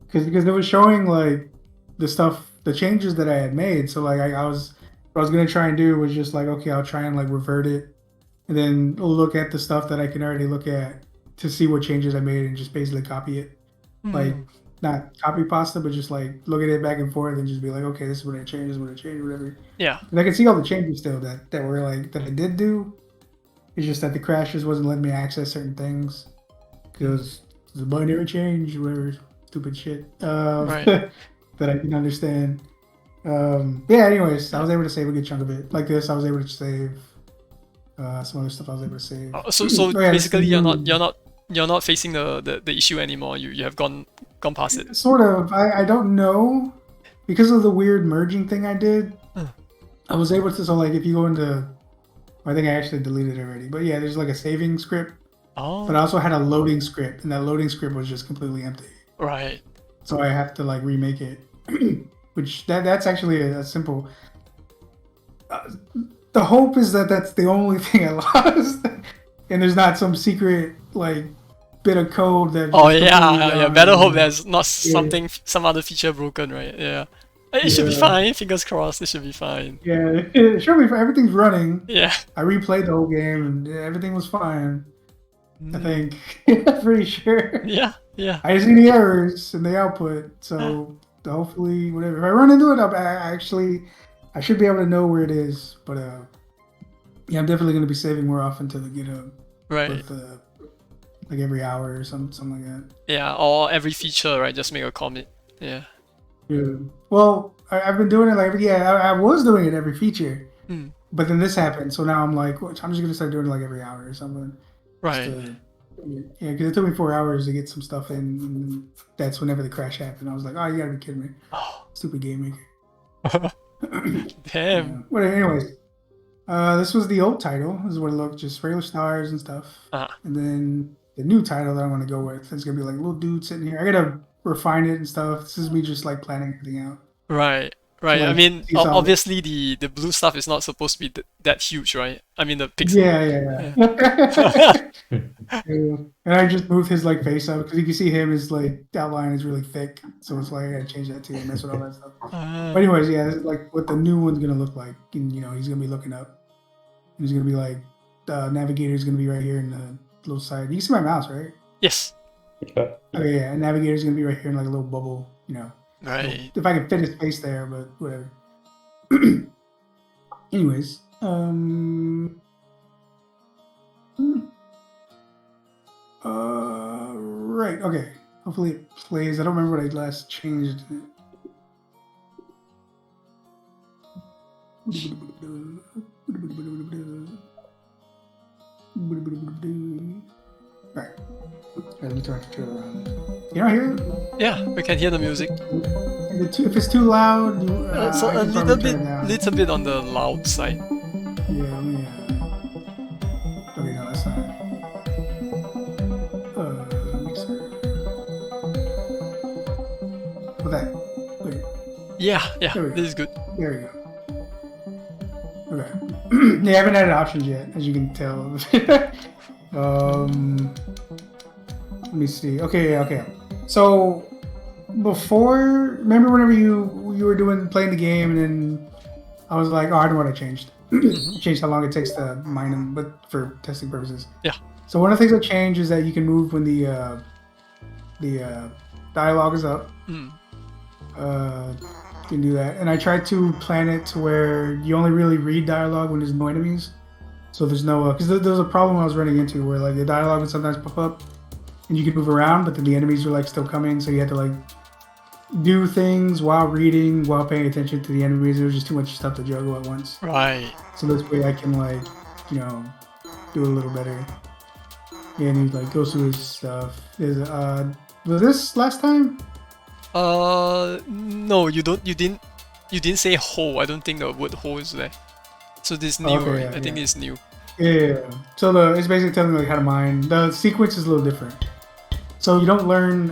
because it was showing like the changes that I had made. So like what I was gonna try and do was just like, okay, I'll try and like revert it, and then look at the stuff that I can already look at to see what changes I made and just basically copy it, like not copy pasta, but just like look at it back and forth and just be like, okay, this is what I changed, this is what I changed, whatever. Yeah. And I can see all the changes still that were like that I did do. It's just that the crashes wasn't letting me access certain things because it's a binary change, whatever stupid shit that I can understand. Anyways, I was able to save a good chunk of it. Like this, I was able to save some other stuff. I was able to save. So basically, you're not facing the issue anymore. You have gone past it. Sort of. I don't know, because of the weird merging thing I did. I was able to. So like, if you go into, I think I actually deleted it already. But yeah, there's like a saving script. Oh. But I also had a loading script, and that loading script was just completely empty. Right. So I have to like remake it, which that's actually a simple. the hope is that that's the only thing I lost, and there's not some secret like bit of code that. Oh just yeah, completely yeah. gone Better hope and- there's not Yeah. something, some other feature broken, right? Yeah. It should be Yeah. fine. Fingers crossed. It should be fine. Yeah, surely everything's running. Yeah. I replayed the whole game and everything was fine. I Mm. think. I'm pretty sure. Yeah. Yeah. I see the errors in the output, so hopefully, whatever. If I run into it, I should be able to know where it is. But yeah, I'm definitely going to be saving more often to get Right. with like every hour or something like that. Yeah. Or every feature, right? Just make a commit. Yeah. Yeah. Well, I've been doing it like I was doing it every feature, Mm. but then this happened, so now I'm like, well, I'm just gonna start doing it like every hour or something. Right. Yeah, because it took me 4 hours to get some stuff in, and that's whenever the crash happened. I was like, oh, you gotta be kidding me, Oh. stupid game maker. Damn. Yeah. But anyways, this was the old title. This is what it looked, just regular stars and stuff. And then the new title that I want to go with is gonna be like little dude sitting here. I gotta refine it and stuff. This is me just like planning everything out. Right. Right. I Like, mean, see some- obviously the blue stuff is not supposed to be that huge, right? I mean the pixel. Yeah. Yeah. And I just moved his like face up because you can see him, his like outline is really thick, so it's like I gotta change that too and mess with all that stuff. But anyways, yeah, this is like what the new one's gonna look like. And he's gonna be looking up. And he's gonna be like the navigator's gonna be right here in the little side. You can see my mouse, right? Yes. Okay. Okay, yeah, and navigator's gonna be right here in like a little bubble, Right. If I can fit his face there, but whatever. Anyways, right, okay. Hopefully it plays. I don't remember what I last changed. Right. Let me turn the controller around. You don't hear it? Yeah, we can hear the music. If it's too loud, So I a can little probably bit, turn it down. little bit on the loud side. Yeah, let me, okay, no, that's not. Mixer. With that. Wait, Yeah. Yeah. There we go. This is good. there we go. Okay. Yeah, I haven't added options yet, as you can tell. Let me see. Okay, okay. So before, remember whenever you were playing the game, and then I was like, oh, I know what I changed. I changed how long it takes to mine them, but for testing purposes. Yeah. So one of the things I changed is that you can move when the dialogue is up. Mm. You can do that, and I tried to plan it to where you only really read dialogue when there's no enemies. So there's no because there was a problem I was running into where like the dialogue would sometimes pop up, and you could move around, but then the enemies were like still coming, so you had to like do things while reading, while paying attention to the enemies. There was just too much stuff to juggle at once. Right. So this way I can like, do it a little better. Yeah, and he like goes through his stuff. Was this last time? No, you didn't say whole. I don't think the word whole is there. So this is new, Okay, right? yeah, I think yeah. it's new. Yeah. So it's basically telling me like how to mine. The sequence is a little different. So you don't learn.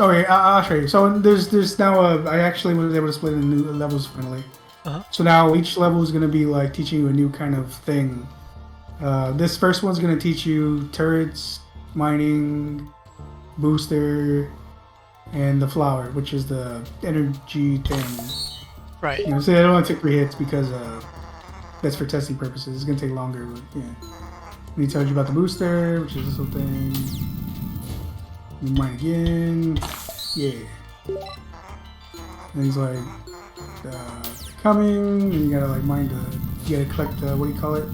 Okay, I'll show you. So there's now I actually was able to split into new levels finally. Uh-huh. So now each level is going to be like teaching you a new kind of thing. This first one's going to teach you turrets, mining, booster, and the flower, which is the energy thing. Right. So I don't want to take 3 hits because that's for testing purposes. It's going to take longer, but yeah. And he tells you about the booster, which is this little thing. You mine again. Yeah. And he's like, coming, and you gotta like mine you gotta collect what do you call it?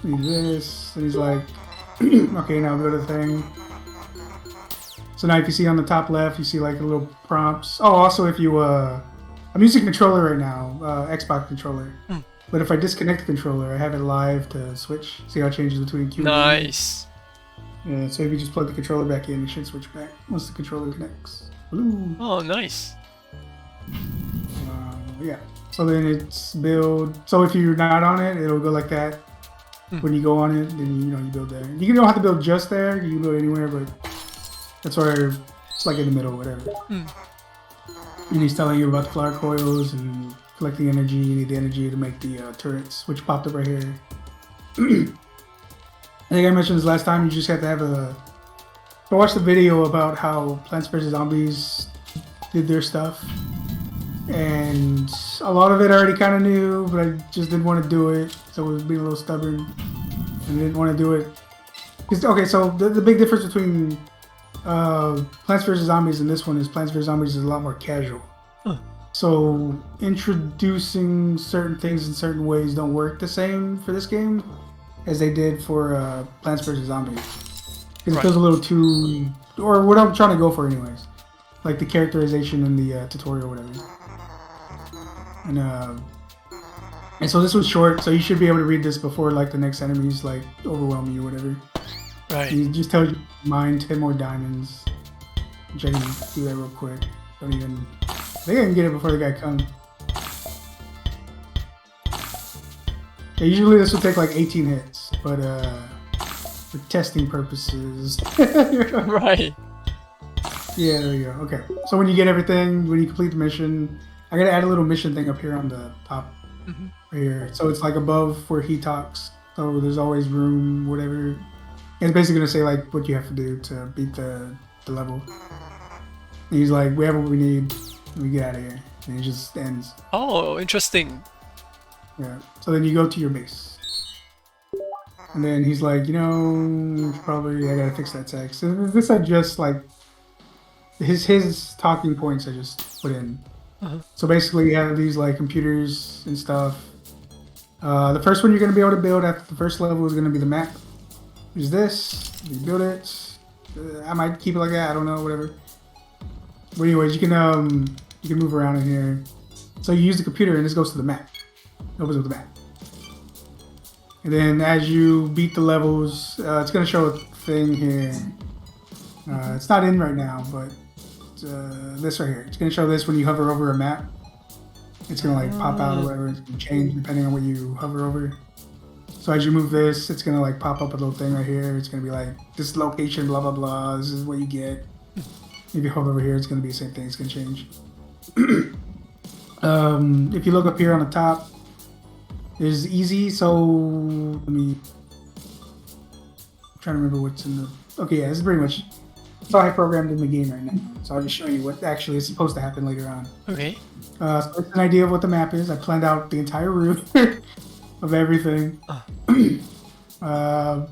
Do this, and he's like, okay, now go to the thing. So now if you see on the top left, you see like the little prompts. Oh, also if you, I'm using controller right now, Xbox controller. But if I disconnect the controller, I have it live to switch. See how it changes between Q and E? Nice. Yeah, so if you just plug the controller back in, it should switch back once the controller connects. Blue. Oh, nice. Yeah. So then it's build. So if you're not on it, it'll go like that. When you go on it, then you build there. You don't have to build just there. You can build anywhere, but that's where it's like in the middle, whatever. And he's telling you about the flower coils and collecting energy. You need the energy to make the turrets, which popped up right here. I think I mentioned this last time. You just have to have a. I watched the video about how Plants vs Zombies did their stuff, and a lot of it I already kind of knew, but I just didn't want to do it. So I was being a little stubborn and didn't want to do it. Okay, so the big difference between Plants vs Zombies and this one is Plants vs Zombies is a lot more casual. Huh. So introducing certain things in certain ways don't work the same for this game as they did for Plants vs Zombies. Because it feels a little too, or what I'm trying to go for anyways. Like the characterization in the tutorial or whatever. And so this was short, so you should be able to read this before like the next enemies like overwhelm you or whatever. Right. It just tells you mine 10 more diamonds. Which I can do that real quick. I think I can get it before the guy comes. Yeah, usually this will take like 18 hits, but for testing purposes. Right. Yeah, there you go. Okay. So when you get everything, when you complete the mission, I gotta add a little mission thing up here on the top. Right here. So it's like above where he talks. So there's always room, whatever. And it's basically gonna say like what you have to do to beat the level. And he's like, we have what we need, we get out of here. And it just ends. Oh, interesting. Yeah. So then you go to your base. And then he's like, you know, probably I gotta fix that text. So this I just like his talking points I just put in. So basically you have these like computers and stuff. The first one you're gonna be able to build after the first level is gonna be the map. There's this. You build it. I might keep it like that. I don't know. Whatever. But anyways, you can move around in here. So you use the computer and this goes to the map. It opens up the map. And then as you beat the levels, it's gonna show a thing here. It's not in right now, but this right here. It's gonna show this when you hover over a map. It's gonna like pop out or whatever. It's gonna change depending on what you hover over. So as you move this, it's gonna like pop up a little thing right here. It's gonna be like this location, blah blah blah. This is what you get. If you hover over here, it's gonna be the same thing. It's gonna change. If you look up here on the top, there's easy. So let me. I'm trying to remember what's in the. Okay, yeah, this is pretty much. It's all I programmed in the game right now. So I'll just show you what actually is supposed to happen later on. Okay. So it's an idea of what the map is. I planned out the entire route of everything. I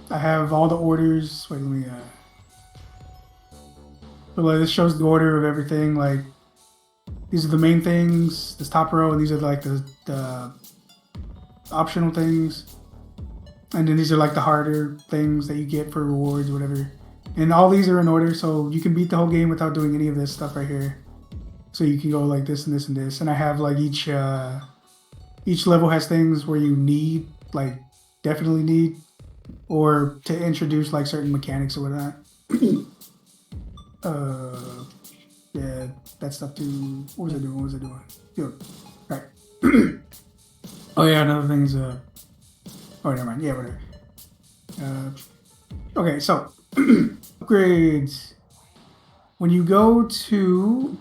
have all the orders. Wait, let me. So like, this shows the order of everything. Like these are the main things. This top row, and these are like the optional things. And then these are like the harder things that you get for rewards, whatever. And all these are in order, so you can beat the whole game without doing any of this stuff right here. So you can go like this and this and this. And I have like each level has things where you need, like definitely need, or to introduce like certain mechanics or whatnot. Yeah, that stuff too. What was I doing? Good. Right. Oh yeah, another thing is oh never mind. Yeah, whatever. Okay, so upgrades. When you go to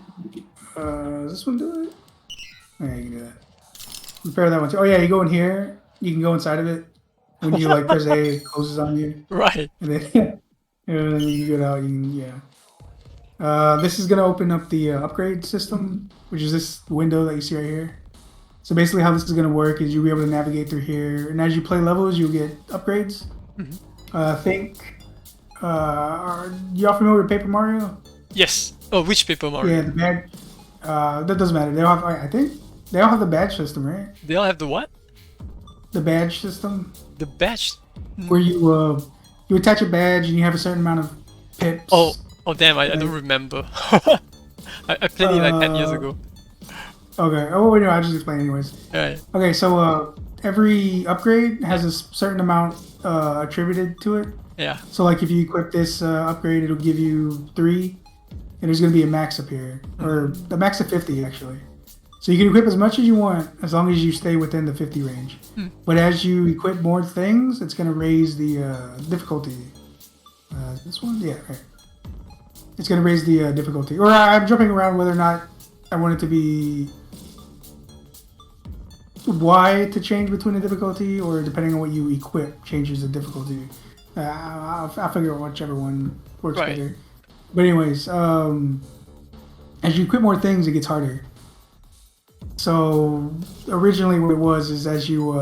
does this one do it? Oh, yeah, you can do that. Repair that one too. Oh yeah, you go in here. You can go inside of it. When you like press A, it closes on you. Right. And then, and then you get out. You can, yeah. This is gonna open up the upgrade system, which is this window that you see right here. So basically, how this is gonna work is you'll be able to navigate through here, and as you play levels, you'll get upgrades. Are y'all familiar with Paper Mario? Yes. Oh, which Paper Mario? Yeah, the badge. That doesn't matter. They all have. I think they all have the badge system, right? They all have the what? The badge system. The badge. Where you attach a badge and you have a certain amount of pips. Oh damn! I don't remember. I played it like 10 years ago. Okay. Oh wait, no, I'll just explain anyways. Right. Okay, so every upgrade has a certain amount attributed to it. Yeah. So like if you equip this upgrade, it'll give you 3, and there's gonna be a max up here, or the max of 50 actually. So you can equip as much as you want as long as you stay within the 50 range. But as you equip more things, it's gonna raise the difficulty. This one, yeah, right. It's gonna raise the difficulty. Or I'm jumping around whether or not I want it to be Y to change between the difficulty, or depending on what you equip, changes the difficulty. I'll figure out whichever one works Right. better. But anyways, as you equip more things, it gets harder. So originally, what it was is as you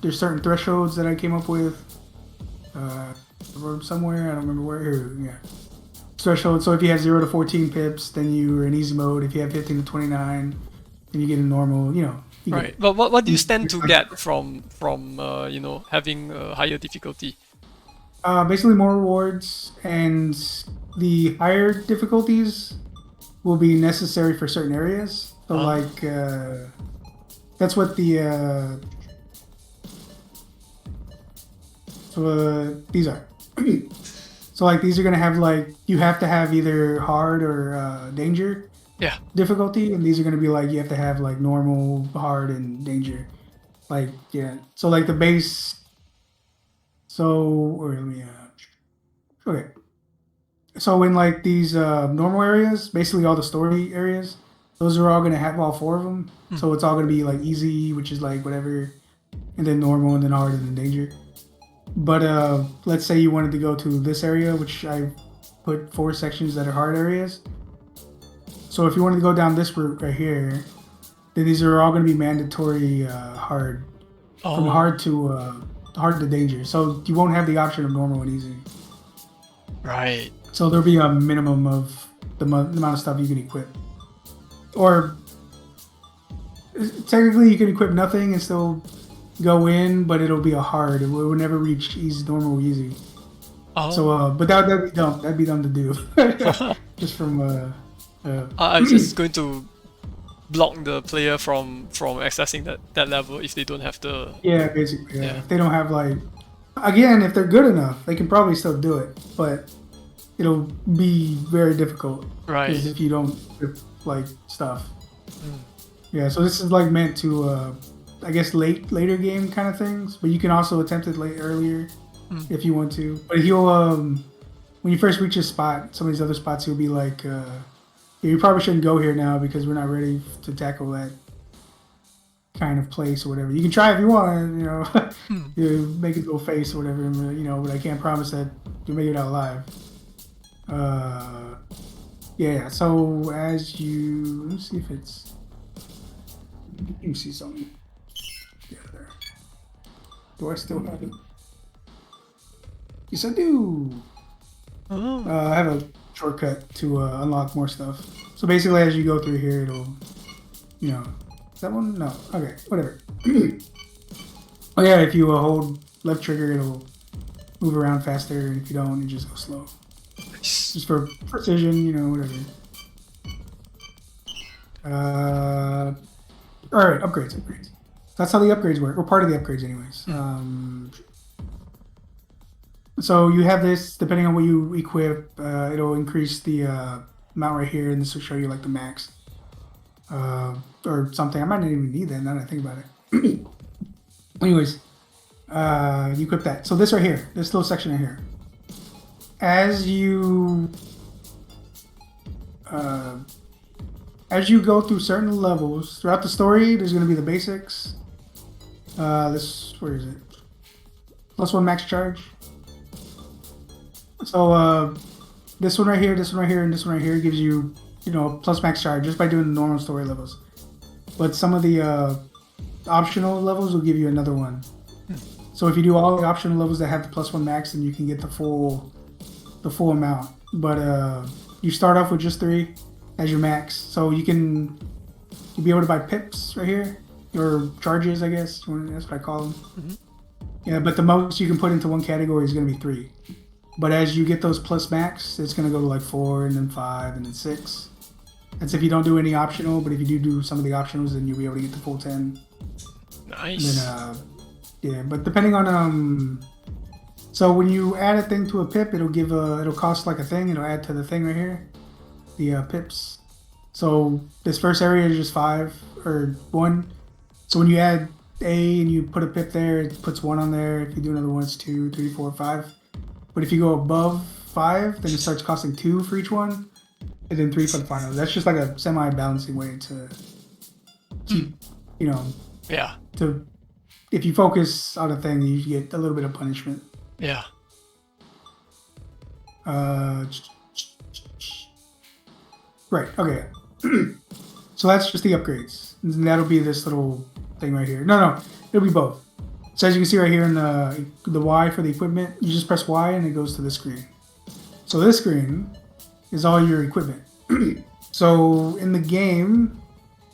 there's certain thresholds that I came up with. I wrote them somewhere. I don't remember where. Here, yeah. Threshold. So if you have 0 to 14 pips, then you're in easy mode. If you have 15 to 29, then you get in normal. You know. You get Right. it. But what do you stand to get from you know, having a higher difficulty? Basically more rewards, and the higher difficulties will be necessary for certain areas. So like that's what the these are. So like these are gonna have like you have to have either hard or danger Yeah. difficulty, and these are gonna be like you have to have like normal, hard, and danger. Like yeah. So like the base. So or let me okay. So in like these normal areas, basically all the story areas, those are all gonna have all 4 of them. So it's all gonna be like easy, which is like whatever, and then normal, and then hard, and then danger. But let's say you wanted to go to this area, which I put 4 sections that are hard areas. So if you wanted to go down this route right here, then these are all gonna be mandatory hard, from hard to danger. So you won't have the option of normal and easy. Right. So there'll be a minimum of the amount of stuff you can equip. Or technically you can equip nothing and still go in, but it'll be a hard. It will never reach easy, normal, easy. Oh. So, but that'd be dumb. That'd be dumb to do. Just from I'm just going to block the player from accessing that level if they don't have the. yeah, basically. Yeah. If they don't have like, again, if they're good enough, they can probably still do it, but it'll be very difficult. Right. Because if you don't equip, like stuff. Yeah, so this is like meant to, I guess, later game kind of things, but you can also attempt it earlier if you want to. But he'll, when you first reach a spot, some of these other spots, he'll be like, you probably shouldn't go here now because we're not ready to tackle that kind of place or whatever. You can try if you want, you know, you make it go face or whatever, you know, but I can't promise that you'll make it out alive. Yeah, so as you, let me see if it's, let me see something. Yeah, there. Do I still have it? Yes, I do. I have a shortcut to unlock more stuff. So basically, as you go through here, it'll, you know, is that one? No. Okay, whatever. Oh yeah, if you hold left trigger, it'll move around faster, and if you don't, it just goes slow. Just for precision, you know, whatever. All right, upgrades. That's how the upgrades work, or part of the upgrades, anyways. So you have this, depending on what you equip, it'll increase the amount right here, and this will show you like the max. Or something. I might not even need that now that I think about it. Anyways, you equip that. So this right here, this little section right here. As you go through certain levels throughout the story, there's going to be the basics. Where is it? +1 max charge. So this one right here, this one right here, and this one right here gives you, you know, plus max charge just by doing the normal story levels. But some of the optional levels will give you another one. So if you do all the optional levels that have the +1 max, then you can get the full amount. But you start off with just 3 as your max. So you'll be able to buy pips right here, or charges, I guess. That's what I call them. Yeah, but the most you can put into one category is going to be 3. But as you get those plus max, it's going to go to like 4, and then 5, and then 6. That's if you don't do any optional, but if you do some of the optionals, then you'll be able to get the full 10. Nice. And then, yeah, but depending on so when you add a thing to a pip, it'll cost like a thing. It'll add to the thing right here, the pips. So this first area is just 5 or 1. So when you add A and you put a pip there, it puts 1 on there. If you do another one, it's 2, 3, 4, 5. But if you go above 5, then it starts costing 2 for each one. and then 3 for the finals. That's just like a semi-balancing way to keep, you know, Yeah. to if you focus on a thing, you get a little bit of punishment. Yeah. Right. Okay. So that's just the upgrades. And that'll be this little thing right here. No, it'll be both. So as you can see right here in the Y for the equipment, you just press Y and it goes to this screen. So this screen is all your equipment. So in the game,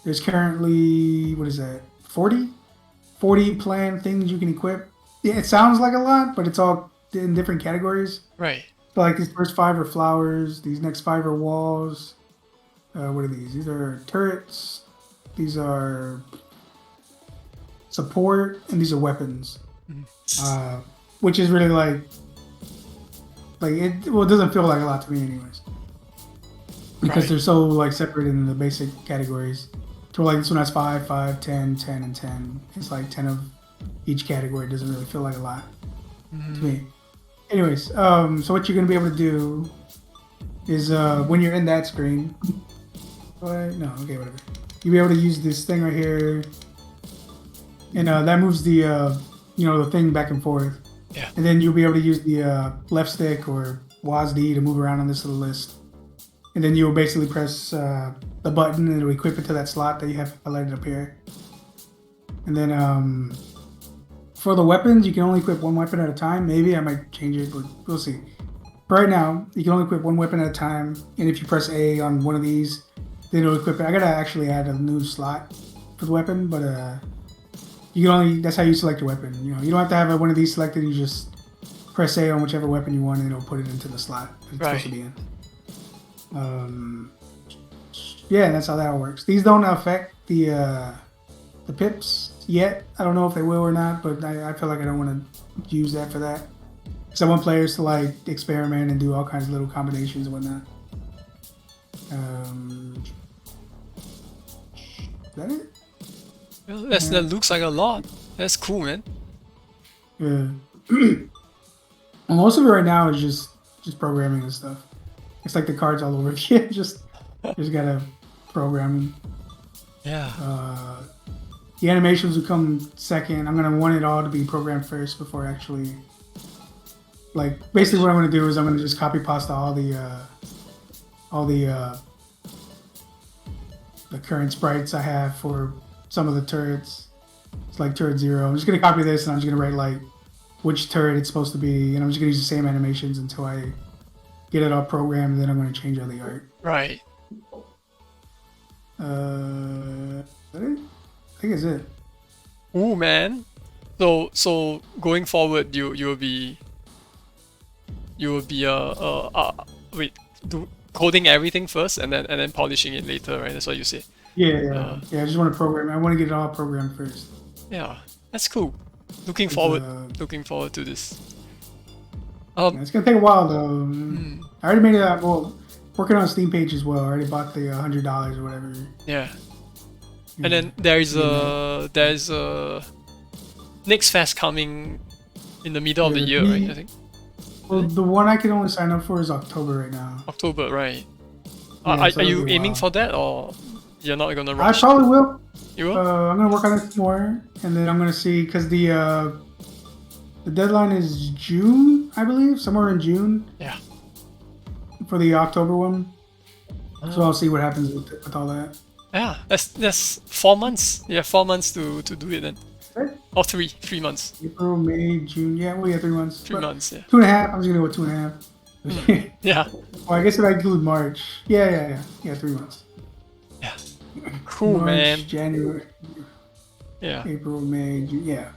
there's currently, what is that, 40? 40 planned things you can equip. Yeah, it sounds like a lot, but it's all in different categories. Right. So like these first 5 are flowers, these next 5 are walls. What are these? These are turrets. These are support, and these are weapons. Which is really like it. Well, it doesn't feel like a lot to me, anyways, because they're so like separate in the basic categories. So like this one has 5, 5, 10, 10, and 10. It's like 10 of each category. It doesn't really feel like a lot to me. Anyways, so what you're gonna be able to do is when you're in that screen. No, okay, whatever. You'll be able to use this thing right here, and that moves the the thing back and forth. Yeah. And then you'll be able to use the left stick or WASD to move around on this little list. And then you'll basically press the button and it'll equip it to that slot that you have highlighted up here. And then for the weapons, you can only equip one weapon at a time. Maybe I might change it, but we'll see. Right now, you can only equip one weapon at a time. And if you press A on one of these, then it'll equip it. I gotta actually add a new slot for the weapon, but you can only, that's how you select your weapon. You don't have to have one of these selected. You just press A on whichever weapon you want, and it'll put it into the slot it's supposed to be in. Yeah, that's how that works. These don't affect the pips yet. I don't know if they will or not, but I feel like I don't want to use that for that. So I want players to like experiment and do all kinds of little combinations and whatnot. Is that it? Well, that looks like a lot. That's cool, man. Yeah. Most of it right now is just programming and stuff. It's like the cards all over again. just gotta program them. Yeah. The animations will come second. I'm gonna want it all to be programmed first before actually. Like basically, what I'm gonna do is I'm gonna just copy pasta all the current sprites I have for some of the turrets. It's like turret 0. I'm just gonna copy this and I'm just gonna write like which turret it's supposed to be, and I'm just gonna use the same animations until I get it all programmed. Then I'm gonna change all the art. Right. Is that it? I think it's it. Ooh, man. So going forward, you will be coding everything first and then polishing it later, right? That's what you say. Yeah. I just want to program. I want to get it all programmed first. Yeah, that's cool. Looking forward to this. It's gonna take a while though. I already made it. Well, working on a Steam page as well. I already bought the $100 or whatever. Yeah. And then there's Next Fest coming in the middle of the year, right? I think. Well, the one I can only sign up for is October right now. October, right? Yeah, Are you aiming for that, or you're not gonna I rush? probably will. You will? I'm gonna work on it more, and then I'm gonna see because the deadline is June, I believe, somewhere in June. Yeah. For the October one, so I'll see what happens with all that. Yeah, that's 4 months. Yeah, 4 months to do it then. Right? Or 3 months. April, May, June. Yeah, well, 3 months. 3 months. Yeah. 2.5. I'm just gonna go 2.5. Yeah. Well, I guess if I include March. Yeah. 3 months. Yeah. Cool, March, man. January. Yeah. April, May, June. Yeah.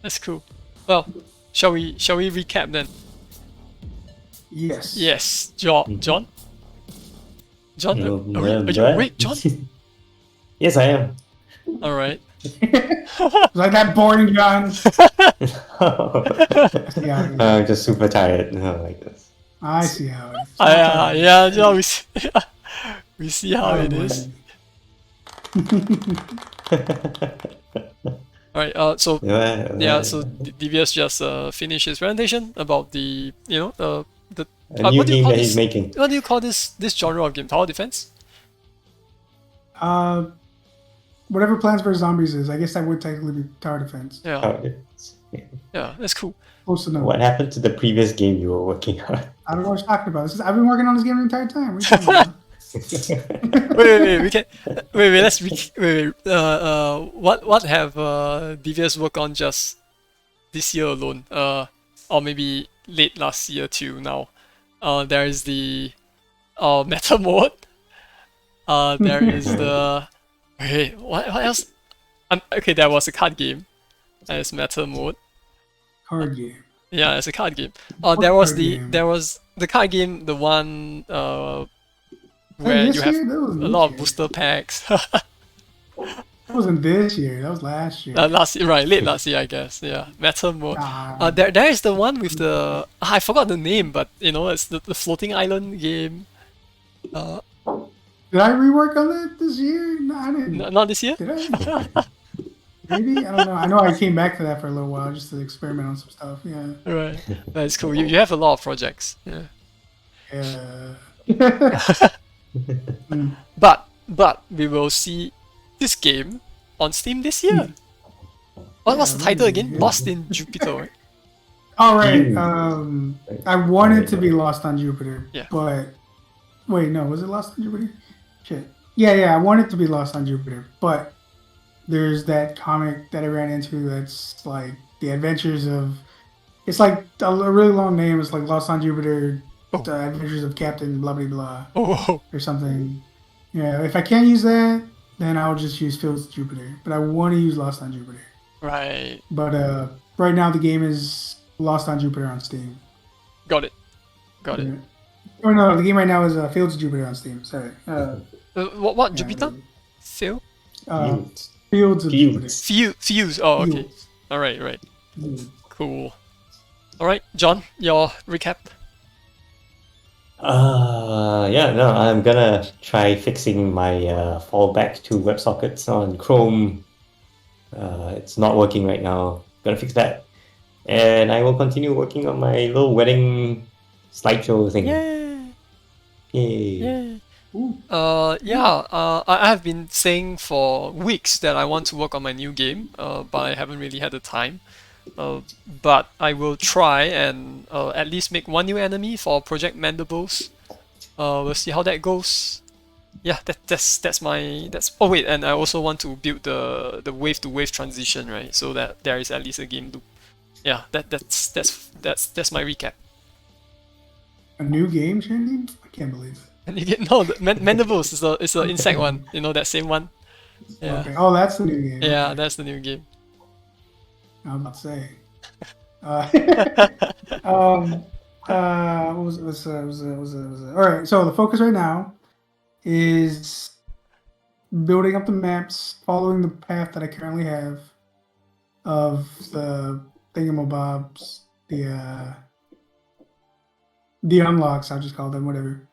That's cool. Well, shall we recap then? Yes. Yes. John? John, are you awake, John? Yes, I am. All right. Like that boring, John. I'm just super tired. Like this. I see how it is. Yeah, John, we see how it is. All right. So DVS just finished his presentation about the A new what do you game call that he's this? making. What do you call this genre of game? Tower defense? Whatever Plants vs Zombies is, I guess that would technically be tower defense. Yeah, Oh, it's- yeah. yeah, that's cool. Close enough. What happened to the previous game you were working on? I don't know what you're talking about. I've been working on this game the entire time. What are you talking about? Wait, we can wait. Let's wait. What have Devious worked on just this year alone? Or maybe late last year till now. There is the meta mode. There is the wait. What else? Okay, there was a card game. As meta mode. Card game. Yeah, it's a card game. What there was card the game? there was the card game, the one where Hey, this you have year? That was a this lot of year. booster packs. That wasn't this year. That was last year. Last year, right? Late last year, I guess. Yeah, meta mode. Ah, There is the one with the I forgot the name, but you know, it's the floating island game. did I rework on that this year? No, I didn't. Not this year. Did I? Maybe? I don't know. I know I came back to that for a little while just to experiment on some stuff. Yeah. Right, that's cool. You have a lot of projects. Yeah. Yeah. But we will see this game on Steam this year. What's the title again? yeah. Lost in Jupiter. Right? All right. You- I wanted to be Lost on Jupiter. Yeah. But wait, no, was it Lost on Jupiter? Shit. Yeah. I wanted to be Lost on Jupiter, but there's that comic that I ran into that's like the adventures of. It's like a really long name. It's like Lost on Jupiter, Oh. the Adventures of Captain blah blah blah Oh, or something. Yeah. If I can't use that, then I'll just use Fields of Jupiter. But I want to use Lost on Jupiter. right. But right now the game is Lost on Jupiter on Steam. Got it. Got it. Yeah. Oh no, the game right now is Fields of Jupiter on Steam. Sorry. What Jupiter? Phil? Fields. Fields of Fields. Fuse. Oh, okay. Fields. All right. Jupiter. Cool. All right, John, your recap. Yeah, no, I'm gonna try fixing my fallback to WebSockets on Chrome. It's not working right now. Gonna fix that. And I will continue working on my little wedding slideshow thing. Yay! Yay. Yay! Ooh. I have been saying for weeks that I want to work on my new game, but I haven't really had the time. But I will try and at least make one new enemy for Project Mandibles. We'll see how that goes. Yeah, that's my. Oh wait, and I also want to build the wave to wave transition, right? So that there is at least a game loop. Yeah, that's my recap. A new game, Shandy? I can't believe it. And you get no Mandibles is the insect one. You know that same one. Yeah. Okay. Oh, that's the new game. Yeah, Okay. that's the new game. I'm about to say. What was it? All right. So the focus right now is building up the maps, following the path that I currently have of the thingamabobs, the unlocks. I'll just call them whatever.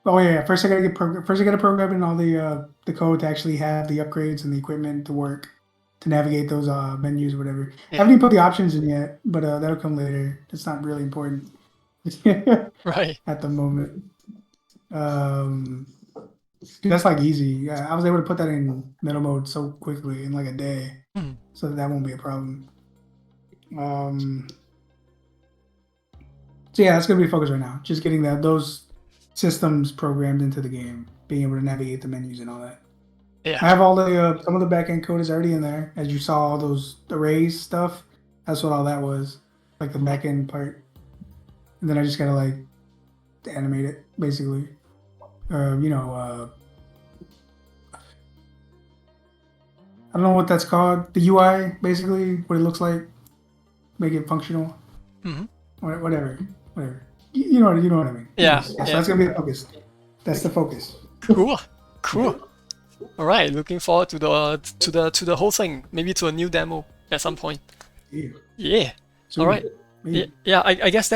Oh yeah. First I gotta program in all the code to actually have the upgrades and the equipment to work. To navigate those menus or whatever. I haven't even put the options in yet, but that'll come later. It's not really important Right. at the moment. That's like easy. I was able to put that in middle mode so quickly in like a day, so that won't be a problem. So yeah, that's gonna be the focus right now. Just getting those systems programmed into the game, being able to navigate the menus and all that. Yeah. I have all the some of the backend code is already in there. As you saw, all those arrays stuff. That's what all that was, like the backend part. And then I just gotta like animate it, basically. I don't know what that's called. The UI, basically, what it looks like. Make it functional. Mm-hmm. Whatever. You know what I mean. Yeah. So that's gonna be the focus. That's the focus. Cool. All right, looking forward to the whole thing. Maybe to a new demo at some point. Yeah. So, All right. yeah. Yeah. I guess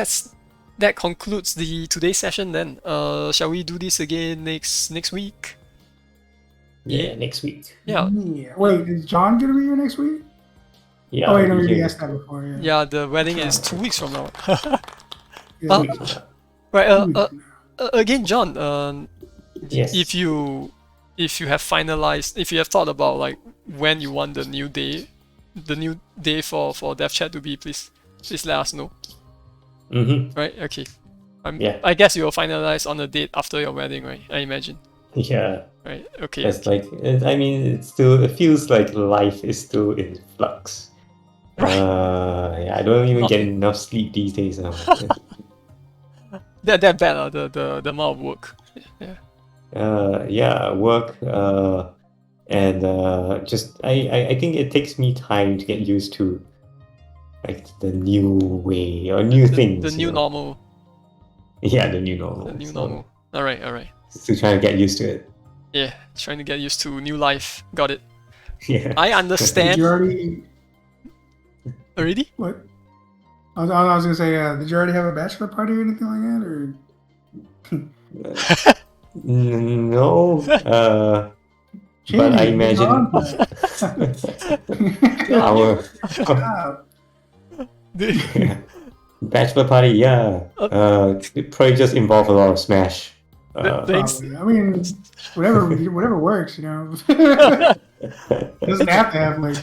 that concludes the today's session. Then, shall we do this again next week? Yeah, next week. Yeah. Wait, is John gonna be here next week? Yeah. Oh wait, no, I'll be we here. asked that before. Yeah. Yeah. The wedding is 2 weeks from now. Yeah. Right. 2 weeks from now. Again, John. Yes. If you have finalized, if you have thought about like when you want the new day for Dev Chat to be, please let us know. Mm-hmm. Right? Okay. Yeah. I guess you will finalize on the date after your wedding, right? I imagine. Yeah. Right. Okay. It's like, I mean, it feels like life is still in flux. Right. Yeah, I don't even Not- get enough sleep these days now. That bad, the amount of work. Yeah. Yeah, work, and just I think it takes me time to get used to like the new way or new things. The new normal. Yeah, the new normal. The new So, normal. All right. still trying to get used to it. Yeah, trying to get used to new life. Got it. Yeah. I Did understand. you already? Already? What? I was gonna say, did you already have a bachelor party or anything like that, or? No. But I Chinny, get imagine on that. our Stop. yeah. Bachelor party. Yeah. It probably just involve a lot of Smash. Thanks. Probably. I mean, whatever works, you know. It doesn't have to have like,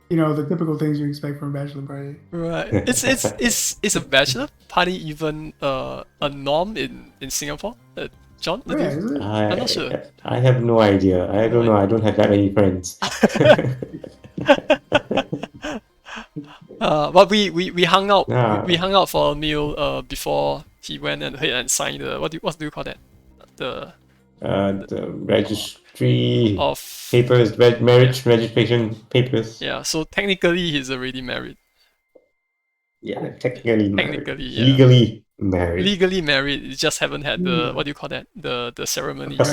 the typical things you expect from a bachelor party. Right. It's a bachelor party even a norm in Singapore? John, Oh, yeah, is it? I'm not sure. I have no idea. I don't know. I don't have that many friends. But we hung out. Ah. We hung out for a meal before he went ahead and signed the what do you call that? The registry of papers, marriage registration papers. yeah. So technically, he's already married. Yeah, technically married. Technically, yeah. Legally married. Legally married. You just haven't had the what do you call that? The ceremony. Right?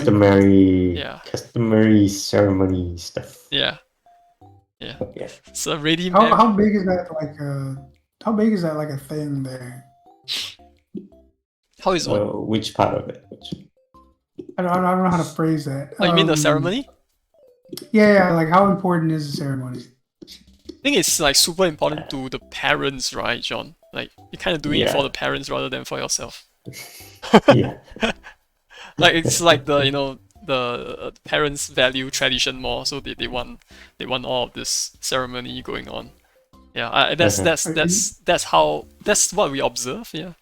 Customary ceremony stuff. Yeah. Yeah. So already married. How big is that? How big is that? Like a thing there? How is what? Which part of it? I don't know how to phrase that. Oh, you mean the ceremony? Yeah. Like, how important is the ceremony? I think it's like super important to the parents, right, John? Like you're kind of doing it for the parents rather than for yourself. Yeah. Like it's like the parents value tradition more, so they want all of this ceremony going on. Yeah, that's what we observe. Yeah.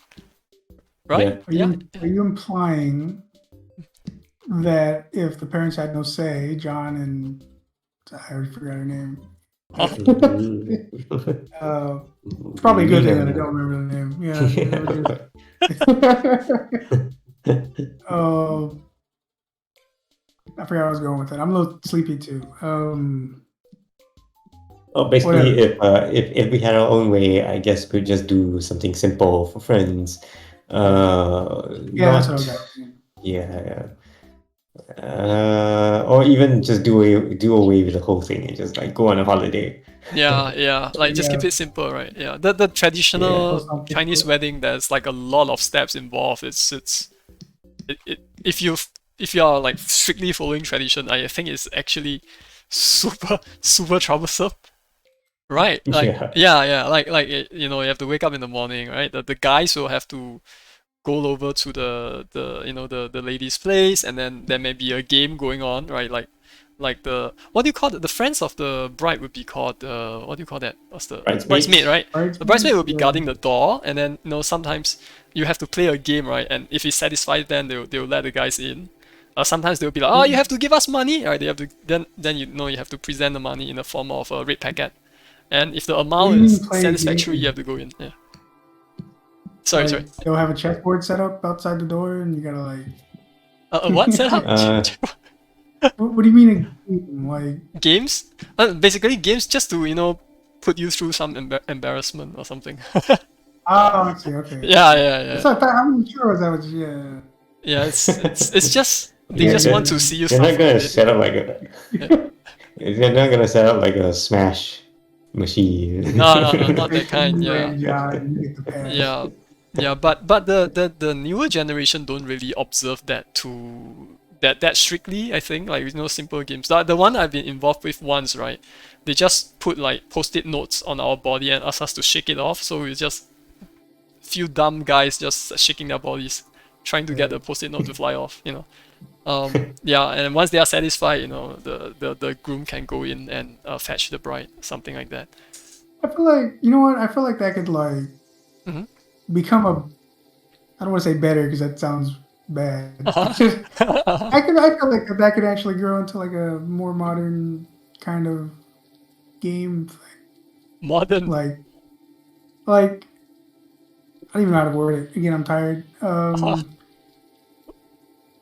Right. Yeah. Are you implying that if the parents had no say, John and I already forgot her name. It's probably a good thing that I don't remember the name. Yeah. I forgot where I was going with that. I'm a little sleepy too. Basically, if we had our own way, I guess we'd just do something simple for friends. That's what I was asking. Yeah. Or even just do away with the whole thing and just like go on a holiday. Yeah. Like just keep it simple, right? Yeah. The traditional Chinese wedding, there's like a lot of steps involved. If you are like strictly following tradition, I think it's actually super troublesome. Right. Like yeah. Like you have to wake up in the morning, right? The guys will have to go over to the lady's place, and then there may be a game going on, right? Like the what do you call it? The friends of the bride would be called what do you call that? What's the bridesmaid, right? The bridesmaid will be guarding the door, and then sometimes you have to play a game, right? And if it's satisfied, then they'll let the guys in. Sometimes they'll be like, oh, you have to give us money, right? They have to then you have to present the money in the form of a red packet, and if the amount is satisfactory, you have to go in. Yeah. Sorry. They'll have a chessboard set up outside the door, and you gotta like. What set up? What do you mean like games? Basically, games just to put you through some embarrassment or something. Oh, I see. Okay. Yeah. I'm sure was that was yeah. Yeah, it's just they just want to see you. They're not gonna set up like a. They're not gonna set up like a Smash machine. No, not that kind. Yeah. But the newer generation don't really observe that that strictly. I think like simple games. The one I've been involved with once, right? They just put like post-it notes on our body and ask us to shake it off. So we just few dumb guys just shaking their bodies. trying to get the post-it note to fly off, yeah, and once they are satisfied, the groom can go in and fetch the bride, something like that. I feel like, you know what? I feel like that could like Mhm. become a. I don't want to say better because that sounds bad. Uh-huh. I feel like that could actually grow into like a more modern kind of game thing. Modern. Like I don't even know how to word it. Again, I'm tired. Uh-huh.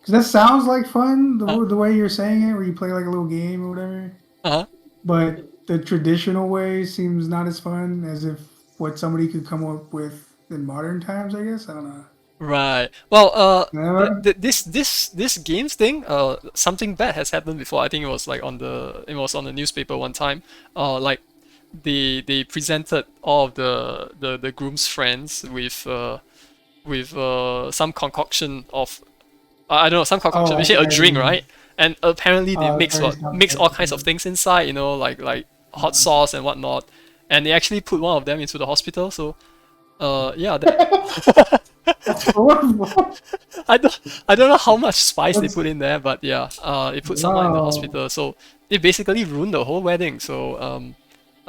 Because that sounds like fun, Uh-huh. the way you're saying it, where you play like a little game or whatever. Uh-huh. But the traditional way seems not as fun as if what somebody could come up with in modern times. I guess I don't know. Right. Well, Uh, this games thing, something bad has happened before. I think it was on the newspaper one time. Like they presented all of the groom's friends with some concoction of I don't know, some concoction, oh, basically a drink, and right? And apparently they mix very mix all kinds of subjective. things inside, like hot sauce and whatnot. And they actually put one of them into the hospital. So yeah, that That's horrible. I don't know how much spice they That's put in there, but yeah, they put someone in the wow. hospital. So it basically ruined the whole wedding. So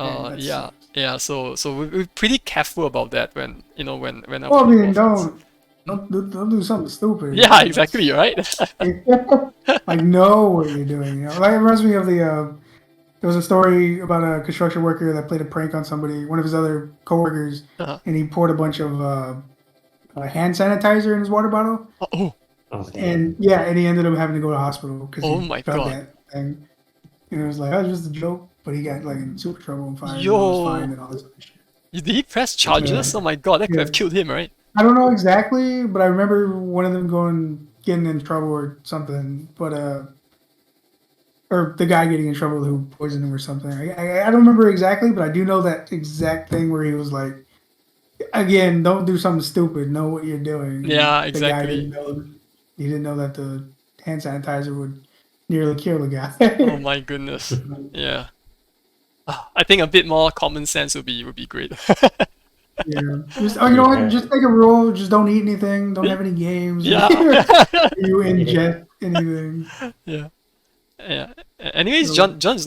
Man, that yeah, sucks. yeah. So we're pretty careful about that when when our Well, I mean, people are friends. don't do something stupid. Yeah, exactly, That's right? like know what you're doing. Like it reminds me of the. There was a story about a construction worker that played a prank on somebody, one of his other coworkers, Uh-huh. and he poured a bunch of hand sanitizer in his water bottle. Oh, Oh, damn. And yeah, and he ended up having to go to the hospital because oh he my drugged god. that thing. And it was like, oh, it was just a joke, but he got like in super trouble and fired and all his fine Yo, and all this other shit. did he press Yeah, charges? Oh my god, that could yeah. have killed him, right? I don't know exactly, but I remember one of them getting in trouble or something. But or the guy getting in trouble who poisoned him or something. I don't remember exactly, but I do know that exact thing where he was like, again, don't do something stupid. Know what you're doing. And Yeah, the guy exactly. didn't know. He didn't know that the hand sanitizer would nearly kill the Oh guy. my goodness. Yeah. I think a bit more common sense would be great. Yeah. Just you know what? Yeah. Just take a rule. Just don't eat anything. Don't have any games. Yeah. You ingest anything. Yeah. Yeah. Anyways, So, John is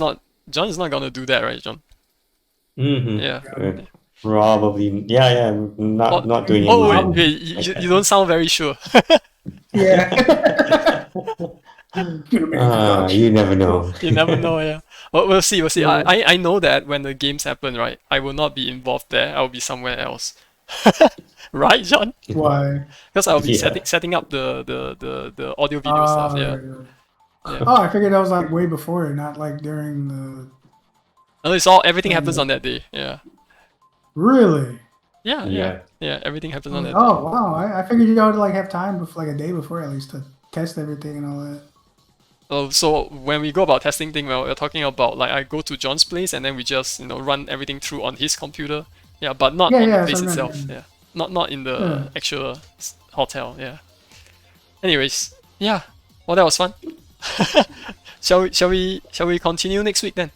not gonna do that, right, John? Mm-hmm. Yeah. Uh, Probably. Yeah, yeah. Oh, Not doing oh wait, anything wait, like you don't sound very sure. yeah. Gonna make a You concoction. never know. You never know, yeah. Well, we'll see, we'll see. Yeah. I know that when the games happen, right, I will not be involved there. I'll be somewhere else. Right, John? Why? Because I'll be Yeah. setting up the audio video stuff, Ah, yeah. right, right. Yeah. Oh, I figured that was like way before, not like during the. No, it's all everything happens thing. on that day. Yeah. Really? Yeah, yeah. Yeah. Yeah, everything happens on Oh, that day. oh, wow! I figured you would like have time before, like a day before at least, to test everything and all that. Oh, so when we go about testing thing, well, we're talking about like I go to John's place and then we just run everything through on his computer. Yeah, but not Yeah, on the yeah. So place I itself. remember. Yeah, not in Yeah. the actual hotel. Yeah. Anyways, yeah. Well, that was fun. Shall we continue next week then?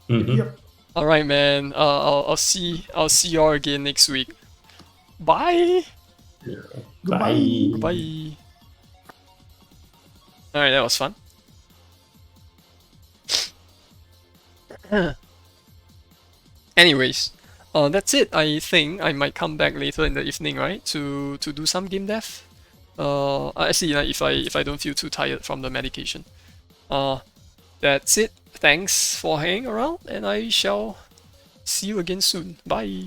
Mm-hmm. Yep. All right, man. I'll see y'all again next week. Bye. Goodbye. Bye. Bye. All right, that was fun. Anyways, that's it. I think I might come back later in the evening, right, to do some game dev. I see. Like, if I don't feel too tired from the medication. That's it. Thanks for hanging around, and I shall see you again soon. Bye.